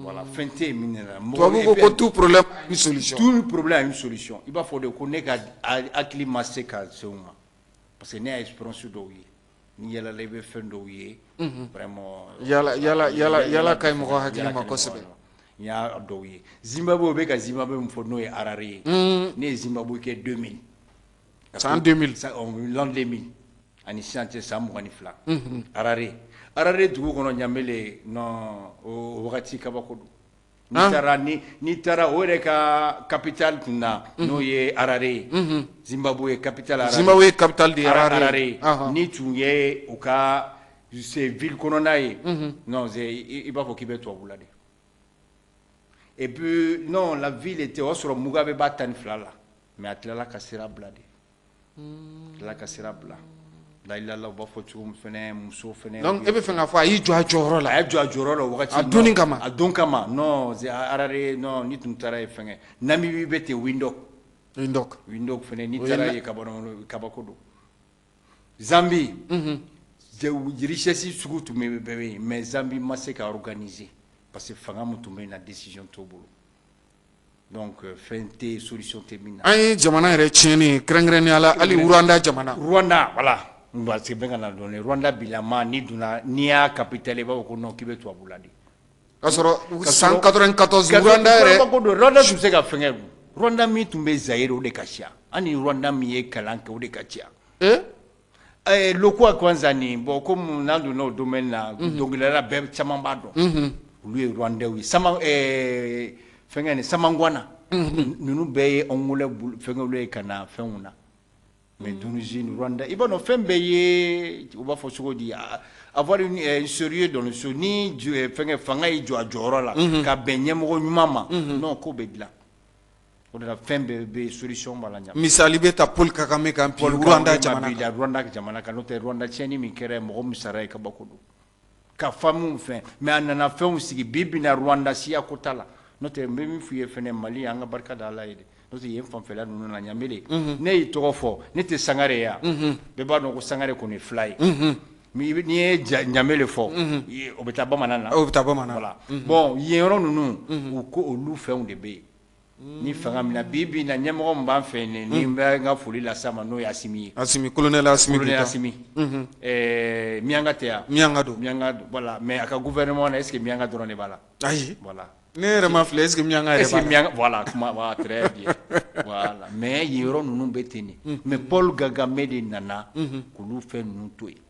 Voilà, fɛn tɛ yen min nana. Tubabu ko tout problème a une solution. Tout problème a une solution. I b'a fɔ de ko ne ka hakili ma se ka se o ma parce que ne y'a expérience dɔw ye ni yalala i bɛ fɛn dɔw ye vraiment yala ka ɲi mɔgɔ hakili ma kosɛbɛ. n y'a dɔw ye Zimbabwe bɛ ka Zimbabwe min fɔ n'o ye Harare ye ne ye Zimbabwe kɛ 2000 san 2000 l'an 2000 ani sisan cɛ san 22 Harare dugu kɔnɔ Ɲamele non o wagati kabako don n'i taara o yɛrɛ ka capitale tun na n'o ye Harare ye Zimbabwe capitale Harare Zimbabwe capitale de Harare ni tun ye u ka ville kɔnɔna ye non i b'a fɔ k'i bɛ tubabu la de et puis non la ville était o sɔrɔ Mugabe b'a 12 la mais a tilala ka sira bila Lailala b'a fɔ cogo min fɛnɛ muso fɛnɛ donc e bɛ fɛ k'a fɔ a y'i jɔ a jɔyɔrɔ la a ye jɔ a jɔyɔrɔ la wagati a don kama non Harare non ni tun taara ye fɛngɛ Namibi bɛ ten Windhoek fɛnɛ ni taara ye kabako don Zambie richesse sugu tun bɛ yen mais Zambie ma se ka organiser parce que fanga mun tun bɛ yen na décision t'o bolo donc fɛn tɛ solution tɛ min na an ye jamana yɛrɛ tiɲɛni kɛrɛnkɛrɛnnenya la hali Rwanda jamana voilà parce que bɛn ka na dɔɔnin Rwanda bilama n'i y'a capitale i b'a fɔ ko non k'i bɛ tubabu la de k'a sɔrɔ san 94 Rwanda yɛrɛ Rwanda tun bɛ se ka fɛngɛ Rwanda min tun bɛ Zaire o de ka ca ani Rwanda min ye kalan kɛ o de ka ca loko kwanza ni bon comme n'an donna o domaine na dɔnkilidala bɛɛ caman b'a dɔn olu ye Rwandais ye fɛngɛ ni Samangwana ninnu bɛɛ ye Angolais fɛngɛw ye ka na fɛnw na mais Tunisie Rwanda i b'a dɔn fɛn bɛɛ ye u b'a fɔ cogo di avoir une sérieux dans le show ni fɛngɛ fanga y'i jɔ a jɔyɔrɔ la ka bɛn ɲɛmɔgɔ ɲuman ma non ko bɛ dilan o de la fɛn bɛɛ bɛ solution b'a la ɲa misali bɛ ta Paul Kagame kan bi Rwanda jamana kan n'o tɛ Rwanda tiɲɛni min kɛra mɔgɔ min sara ye kabako don ka faamuw fɛn mais a nana fɛnw sigi bi na Rwanda siya ko t'a la n'o tɛ n bɛ min f'i ye fɛnɛ Mali an ka barika da Ala ye dɛ n'o tɛ yen fanfɛla ninnu na Ɲamele ne y'i tɔgɔ fɔ ne tɛ Sangare ye bɛɛ b'a dɔn ko Sangare kɔni ye fila ye n'i ye Ɲamele fɔ o bɛ taa bamanan na voilà bon yen yɔrɔ ninnu u ko olu fɛnw de bɛ yen ni fanga min na bi na ɲɛmɔgɔ min b'an fɛ yen ni n bɛ n ka foli las'a ma n'o ye Asimi colonel Asimi Mianga tɛ yan Mianga don voilà mais a ka gouvernement na est-ce que Mianga dɔrɔn de b'a la ayi voilà ne yɛrɛ ma filɛ est-ce que Mianga yɛrɛ b'a la voilà kuma très bien voilà mais yen yɔrɔ ninnu bɛ ten de mais Paul Kagame de nana k'olu fɛn ninnu to yen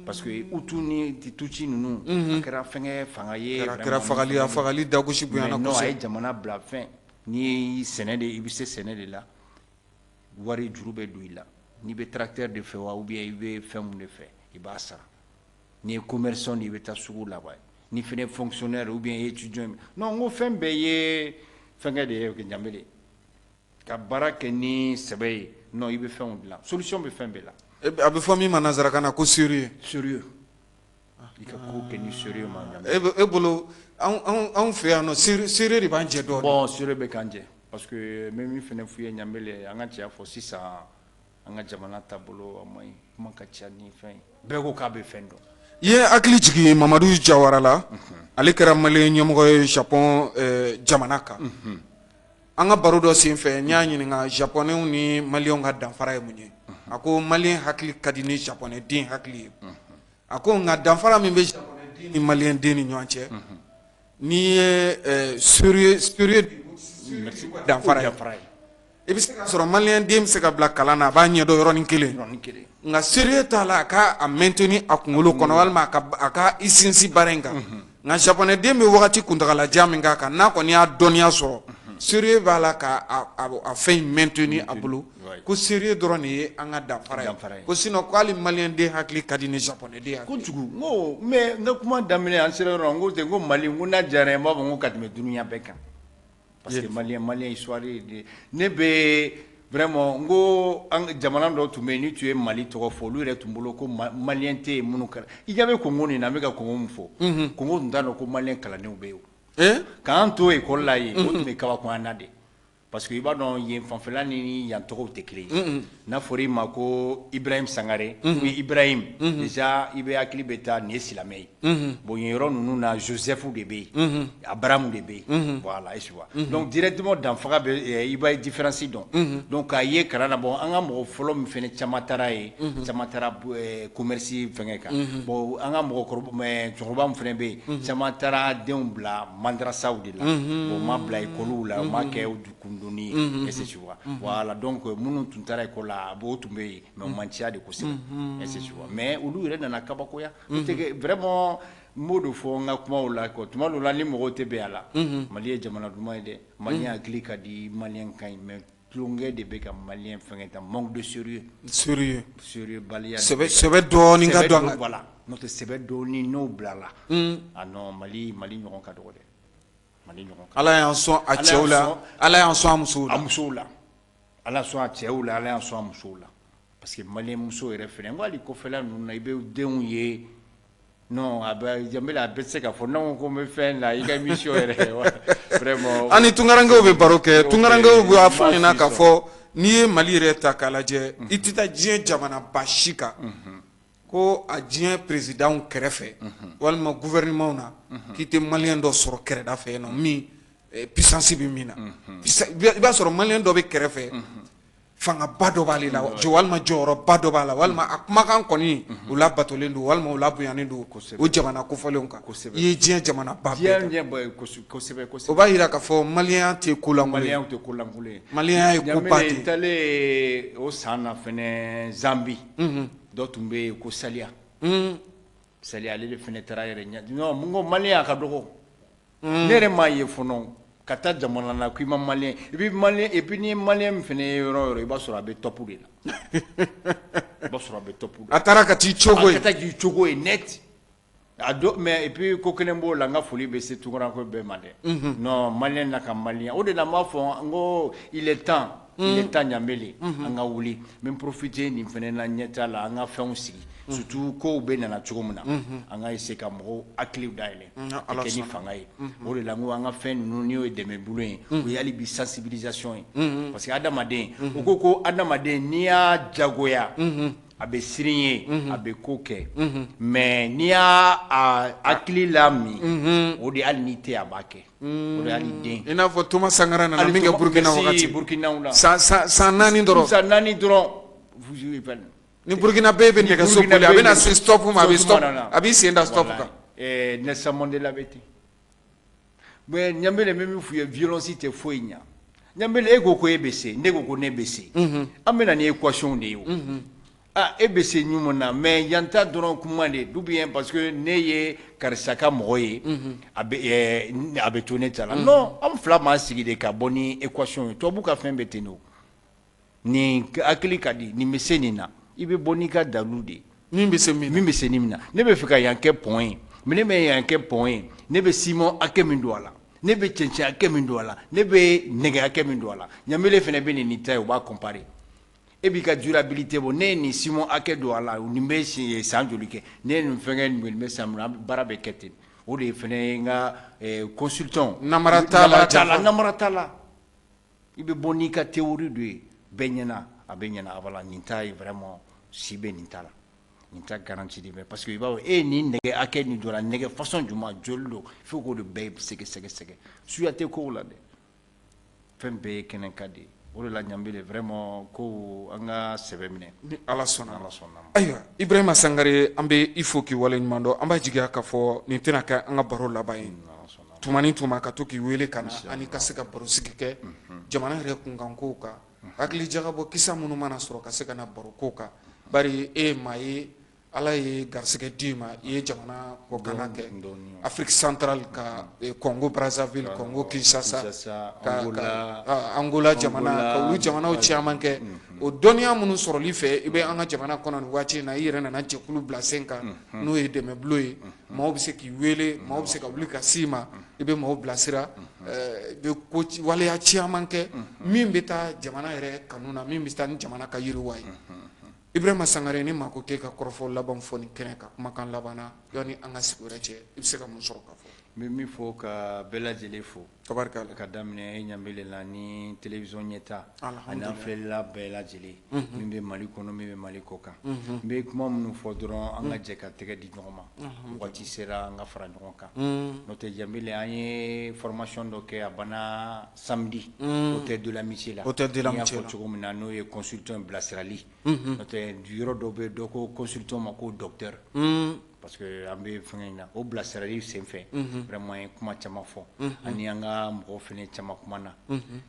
parce que Hutu ni Tutsi ninnu a kɛra fɛngɛ fanga ye a kɛra fagali dagosi bonyana kosɛbɛ non a ye jamana bila fɛn n'i ye sɛnɛ de i bɛ se sɛnɛ de la wari juru bɛ don i la n'i bɛ tracteur de fɛ wa ou bien i bɛ fɛn mun de fɛ i b'a sara n'i ye commerçant de i bɛ taa sugu la wa ni fɛnɛ fonctionnaire ou bien étudiant non n ko fɛn bɛɛ ye fɛngɛ de ye Ɲamele ka baara kɛ ni sɛbɛ ye non i bɛ fɛnw dilan solution bɛ fɛn bɛɛ la a bɛ fɔ min ma nanzarakan na ko sérieux i ka ko kɛ ni sérieux ma e bolo anw fɛ yan nɔ sérieux de b'an jɛ dɔɔnin bon sérieux bɛ k'an jɛ parce que n bɛ min fɛnɛ f'i ye Ɲamele an ka cɛya fɔ sisan an ka jamana taabolo a ma ɲi kuma ka ca ni fɛn ye bɛɛ ko k'a bɛ fɛn dɔn i ye hakili jigin Mamadu Jawara la ale kɛra Malien ɲɛmɔgɔ ye Japon jamana kan an ka baro dɔ sen fɛ n y'a ɲininka Japonɛw ni Malienw ka danfara ye mun ye a ko Malien hakili ka di ni Japonɛ den hakili ye a ko nka danfara min bɛ Japonɛ den ni Malien den ni ɲɔgɔn cɛ n'i ye sérieux danfara ye i bɛ se ka sɔrɔ Malien den bɛ se ka bila kalan na a b'a ɲɛdɔn yɔrɔnin kelen nka sérieux t'a la a k'a maintenir a kunkolo kɔnɔ walima a ka i sinsin baara in kan nka Japonɛ den bɛ wagati kuntagalajan min k'a kan n'a kɔni y'a dɔnniya sɔrɔ sérieux b'a la ka a fɛn in maintenir a bolo ko sérieux dɔrɔn de ye an ka danfara ye ko sinon ko hali Malien den hakili ka di ni Japonɛ den hakili kojugu n ko mais n ka kuma daminɛ an sera yɔrɔ n ko ten n ko Mali n ko n'a diyara n b'a fɔ n ko ka tɛmɛ dunuya bɛɛ kan parce que Malien histoire de ne bɛ vraiment n ko jamana dɔ tun bɛ yen ni tun ye Mali tɔgɔ fɔ olu yɛrɛ tun bolo ko Malien tɛ yen minnu kalan i ɲɛ bɛ Congo nin na n bɛ ka Congo min fɔ Congo tun t'a dɔn ko Malien kalannenw bɛ yen k'an to école la yen o tun bɛ kabakoyan na de parce que i b'a dɔn yen fanfɛla ni yan tɔgɔw tɛ kelen ye n'a fɔra i ma ko Ibrahim Sangare ou Ibrahim déjà i bɛ hakili bɛ taa nin ye silamɛ ye bon yen yɔrɔ ninnu na Joseph de bɛ yen Abraham de bɛ yen voilà tu vois donc directement danfara bɛ i b'a différence dɔn donc k'a ye kalan na bon an ka mɔgɔ fɔlɔ min fɛnɛ caman taara ye caman taara commerce fɛngɛ kan bon an ka cɛkɔrɔba min fɛnɛ bɛ yen caman taara denw bila madrasaw de la bon ma bila école la ma kɛ kundoni est-ce que tu vois voilà donc minnu tun taara école la o tun bɛ yen mais o man ca de kosɛbɛ est-ce que tu vois mais olu yɛrɛ nana kabakoya vraiment m'o de fɔ n ka kumaw la quoi tuma dɔw la ni mɔgɔw tɛ bɛn a la Mali ye jamana duman ye dɛ Malien hakili ka di Malien ka ɲi mais tulonkɛ de bɛ ka Malien fɛngɛ ta manque de sérieux baliya sɛbɛ dɔɔni ka dɔn voilà n'o tɛ sɛbɛ dɔɔni n'o bilala ah non Mali ɲɔgɔn ka dɔgɔ dɛ Mali ɲɔgɔn ka Ala y'an sɔn a cɛw la Ala y'an sɔn a musow la Ala sɔn a cɛw la Ala y'an sɔn a musow la parce que Malien muso yɛrɛ fɛnɛ n ko hali kɔfɛla ninnu na i bɛ denw ye non a bɛ Janbele a bɛ se ka fɔ non ko n bɛ fɛn la i ka émission yɛrɛ vraiment ani tungarankew bɛ baro kɛ tungarankew b'a fɔ an ɲɛna k'a fɔ n'i ye Mali yɛrɛ ta k'a lajɛ i tɛ taa diɲɛ jamana ba si kan ko a diɲɛ présidentw kɛrɛfɛ walima gouvernement na k'i tɛ Malien dɔ sɔrɔ kɛrɛda fɛ yen nɔ min puissance bɛ min na i b'a sɔrɔ Malien dɔ bɛ kɛrɛfɛ fangaba dɔ b'ale la walima jɔyɔrɔba dɔ b'a la walima a kumakan kɔni u labatolen don walima u labonyanen don o jamana kofɔlenw kan i ye diɲɛ jamana ba bɛɛ ta o b'a yira k'a fɔ Malien tɛ ko lankolon ye Malien ye ko ba de ye taalen o san na fɛnɛ Zambi dɔ tun bɛ yen ko Saliya ale de fɛnɛ taara yɛrɛ ɲɛ non mun ko Malien a ka dɔgɔ ne yɛrɛ m'a ye fɔlɔ ka taa jamana na k'i ma Malien et puis ni Malien min fɛnɛ ye yɔrɔ o yɔrɔ i b'a sɔrɔ a bɛ top de la a taara ka t'i cogo ye a ka taa k'i cogo ye net a dɔ mais et puis ko kelen b'o la n ka foli bɛ se tunkarankew bɛɛ ma dɛ non Malien n'a ka Malien o de la n b'a fɔ n ko il est temps Janbele an ka wuli n bɛ profiter nin fɛnɛ na ɲɛta la an ka fɛnw sigi surtout kow bɛ nana cogo min na an ka essayer ka mɔgɔw hakiliw dayɛlɛ ka kɛ ni fanga ye o de la n ko an ka fɛn ninnu n'i y'o ye dɛmɛbolo ye o ye hali bi sensibilisation ye parce que adamaden u ko adamaden n'i y'a jagoya a bɛ sirin ye a bɛ ko kɛ mais n'i y'a hakili lamin o de hali n'i tɛ a b'a kɛ o de hali den i n'a fɔ Thomas Sankara nana min kɛ Burkina wagati Burkinaw la san 4 dɔrɔn ni Burkina bɛɛ bɛ nɛgɛso boli a bɛ na se stop ma a b'i sen da stop kan Nelson Mandela bɛ ten mais Janbele bɛ min f'u ye violence tɛ foyi ɲɛ Janbele e ko e bɛ se ne ko ne bɛ se an bɛ na ni équation de ye o e bɛ se ɲuman na mais yan ta dɔrɔn kuma de d'où bien parce que ne ye karisa ka mɔgɔ ye a bɛ to ne ta la non an fila m'an sigi de ka bɔ ni équation ye tubabu ka fɛn bɛɛ ten o nin hakili ka di nin bɛ se nin na i bɛ bɔ n'i ka dalu de min bɛ se min na ne bɛ fɛ ka yan kɛ pont ye mais ne bɛ yan kɛ pont ye ne bɛ ciment hakɛ min don a la ne bɛ cɛncɛn hakɛ min don a la ne bɛ nɛgɛ hakɛ min don a la Janbele fɛnɛ bɛ nin ta ye u b'a comparer e b'i ka durabilité bɔ ne ye nin ciment hakɛ don a la nin bɛ san joli kɛ ne ye nin fɛngɛ nin bɛ san min baara bɛ kɛ ten o de fɛnɛ ye n ka consultant namara t'a la i bɛ bɔ n'i ka théorie de ye bɛɛ ɲɛna a bɛ ɲɛna voilà nin ta ye vraiment si bɛ nin ta la nin ta garantie de bɛ parce que i b'a fɔ e ye nin nɛgɛ hakɛ nin don la nɛgɛ façon jumɛn joli don fo k'o de bɛɛ sɛgɛsɛgɛ suya tɛ kow la dɛ fɛn bɛɛ ye kɛnɛ ka di o de la Janbele vraiment ko an ka sɛbɛ minɛ ni Ala sɔnna ayiwa Ibrahima Sangare an bɛ i fo k'i waleɲuman dɔn an b'a jigiya k'a fɔ nin tɛna kɛ an ka baro laban ye tuma ni tuma ka to k'i wele ka na ani ka se ka baro sigi kɛ jamana yɛrɛ kunkankow kan hakili jagabɔ kisa minnu mana sɔrɔ ka se ka na baro kow kan bari e ye maa ye Ala ye garisɛgɛ d'i ma i ye jamana kɔkanna kɛ Afrique centrale ka Congo Brazzaville Congo Kinshasa ka Angola jamana ka olu jamanaw caman kɛ o dɔnniya minnu sɔrɔli fɛ i bɛ an ka jamana kɔnɔ nin waati in na i yɛrɛ nana jɛkulu bila sen kan n'o ye dɛmɛbolo ye maaw bɛ se k'i wele maaw bɛ se ka wuli ka s'i ma i bɛ maaw bilasira i bɛ ko waleya caman kɛ min bɛ taa jamana yɛrɛ kanu na min bɛ taa ni jamana ka yiriwa ye Ibrahima Sangare ni maa ko k'e ka kɔrɔfɔ laban fɔ nin kɛnɛ kan kumakan laban na yanni an ka sigi wɛrɛ cɛ i bɛ se ka mun sɔrɔ ka fɔ Mimi fo ka bela jele fo tabarkalla ka daminɛ e ɲambele la ni télévision ɲɛta ani Alhamdulillah. an filɛlila bɛɛ lajɛlen min bɛ mali kɔnɔ min bɛ mali kɔ kan n bɛ kuma minnu fɔ dɔrɔn an ka jɛ ka tɛgɛ di ɲɔgɔn ma wagati sera an ka fara ɲɔgɔn kan n'o tɛ ɲambele an ye formation dɔ kɛ a banna samedi hôtel de l'amitié la Hôtel de l'amitié n y'a la. fɔ cogo min na n'o ye consultant bilasirali n'o tɛ yɔrɔ dɔ bɛ dɔ ko consultant ma ko docteur parce que an bɛ fɛngɛ in na o bilasirali senfɛ vraiment ye kuma caman fɔ ani an ka mɔgɔw fɛnɛ caman kuma na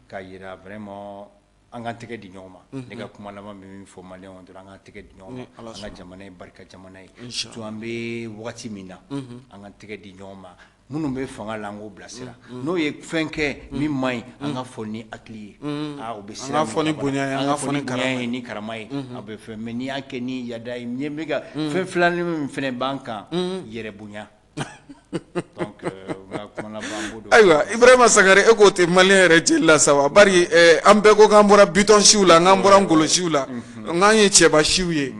k'a yira vraiment an k'an tɛgɛ di ɲɔgɔn ma ne ka kuma laban bɛ min fɔ maliyɛnw dɔrɔn an k'an tɛgɛ di ɲɔgɔn ma an ka jamana ye barika jamana ye surtout an bɛ wagati min na an k'an tɛgɛ di ɲɔgɔn ma minnu bɛ fanga la an k'o bilasira n'o ye fɛn kɛ min man ɲi an ka fɔ ni hakili ye o bɛ sira An ka fɔ ni bonya ye, an ka fɔ ni bonya ye ni karama ye a bɛ fɛn mais n'i y'a kɛ ni yada ye ɲɛ bɛ ka fɛn filanin min fɛnɛ b'an kan yɛrɛ bonya donc n ka kuma laban b'o dɔn. Ayiwa Ibrahima Sangare e k'o tɛ maliyɛn yɛrɛ jeli la sa wa bari an bɛɛ ko k'an bɔra bitɔn siw la n'an bɔra ngolo siw la n'an ye cɛba siw ye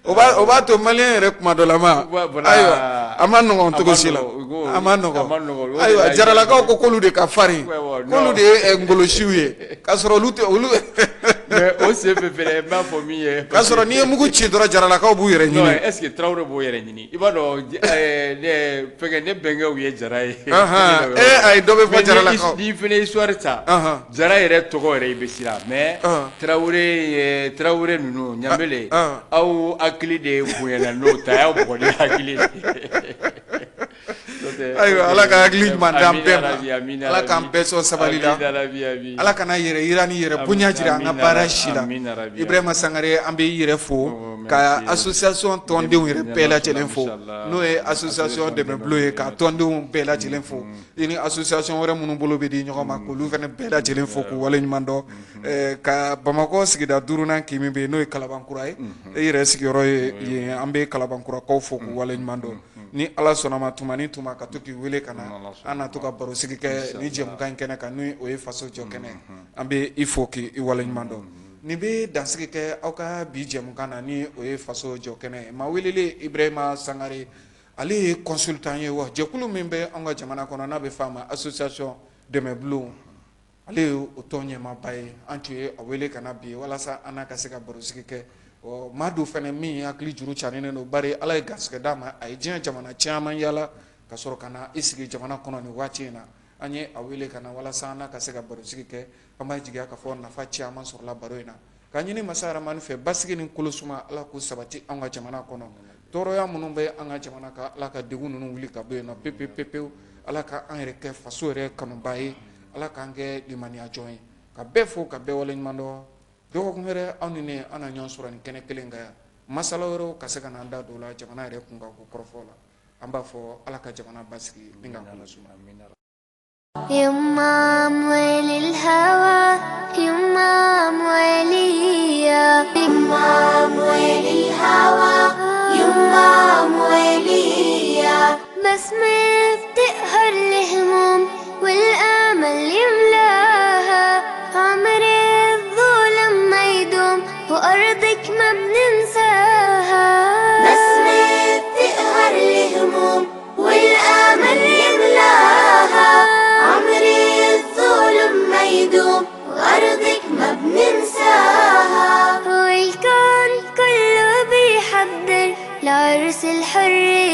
o b'a to maliyɛn yɛrɛ kuma dɔ la ma ayiwa a ma nɔgɔn cogo si la a ma nɔgɔn ayiwa jaralakaw ko k'olu de ka farin k'olu de ye ngolo siw ye k'a sɔrɔ olu tɛ olu mais o sen fɛ fɛnɛ n b'a fɔ min ye k'a sɔrɔ n'i ye mugu ci dɔrɔn jaralakaw b'u yɛrɛ non ɲini est ce que Traoré b'o yɛrɛ ɲini i b'a dɔn ne fɛnkɛ ne bɛnkɛw ye jara ye ayi dɔ bɛ fɔ jaralakaw n'i fɛnɛ histoire ta jara yɛrɛ tɔgɔ yɛrɛ i bɛ siran mais Traoré ninnu ɲambele aw hakili de bonyana n'o ta y'aw bɔgɔ ni hakili ayiwa ala ka hakili ɲuman d'an bɛɛ ma ala k'an bɛɛ sɔn sabali la ala kana yɛrɛ yira ni yɛrɛ bonya jira an ka baara si la Ibrahima Sangare an bɛ yɛrɛ fo ka association tɔndenw yɛrɛ bɛɛ lajɛlen fo n'o ye association dɛmɛbolo ye ka tɔndenw bɛɛ lajɛlen fo i ni association wɛrɛ minnu bolo bɛ di ɲɔgɔn ma k'olu fana bɛɛ lajɛlen fo k'u wale ɲuman dɔn ka Bamakɔ sigida 5nan kin min bɛ yen n'o ye Kalabankura ye e yɛrɛ sigiyɔrɔ ye yen an bɛ Kalabankurakaw fo k'u wale ɲuman dɔn ni ala sɔnna ma tuma ni tuma ka to k'i wele ka na an na to ka baro sigi kɛ ni jɛmukan in kɛnɛ kan n'o ye faso jɔ kɛnɛ an bɛ i fo k'i wale ɲuman dɔn nin bɛ dansigi kɛ aw ka bi jɛmukan na ni o ye faso jɔ kɛnɛ ye maa welele Ibrahima Sangare ale ye consultant ye wa jɛkulu min bɛ an ka jamana kɔnɔ n'a bɛ f'a ma association dɛmɛbulon ale ye o tɔn ɲɛmaaba ye an tun ye a wele ka na bi walasa an n'a ka se ka baro sigi kɛ maa dɔ fana min hakili juru carinnen don bari ala ye garisɛgɛ d'a ma a ye diɲɛ jamana caman yala ka sɔrɔ ka na i sigi jamana kɔnɔ nin waati in na an ye a wele ka na walasa an n'a ka se ka baro sigi kɛ an b'a jigiya k'a fɔ nafa caman sɔrɔla baro in na k'a ɲini masa Rahamani fɛ basigi ni kolosuma ala k'u sabati an ka jamana kɔnɔ tɔɔrɔya minnu bɛ an ka jamana kan ala ka degun ninnu wuli ka bɔ yen nɔ pepewu ala ka an yɛrɛ kɛ faso yɛrɛ kanuba ye ala k'an kɛ limaniya jɔn ye ka bɛɛ fo ka bɛɛ wale ɲuman dɔn dɔgɔkun wɛrɛ aw ni ne an na ɲɔgɔn sɔrɔ nin kɛnɛ kelen kan yan masala wɛrɛw ka se ka n'an da don la jamana yɛrɛ kun ka ko kɔrɔfɔ la an b'a fɔ ala ka jamana basigi ni ka kolosuma يما موالي الهوى يما موالية يما موالي الهوى يما موالية بسمة بتقهر الهموم والآمل يملاها عمري الظلم ما يدوم وأرضك ما بننساها بسمة بتقهر الهموم والآمل يملاها عمري الظلم ما يدوم وأرضك ما بننساها والكون كله بيحضر لعرس الحرية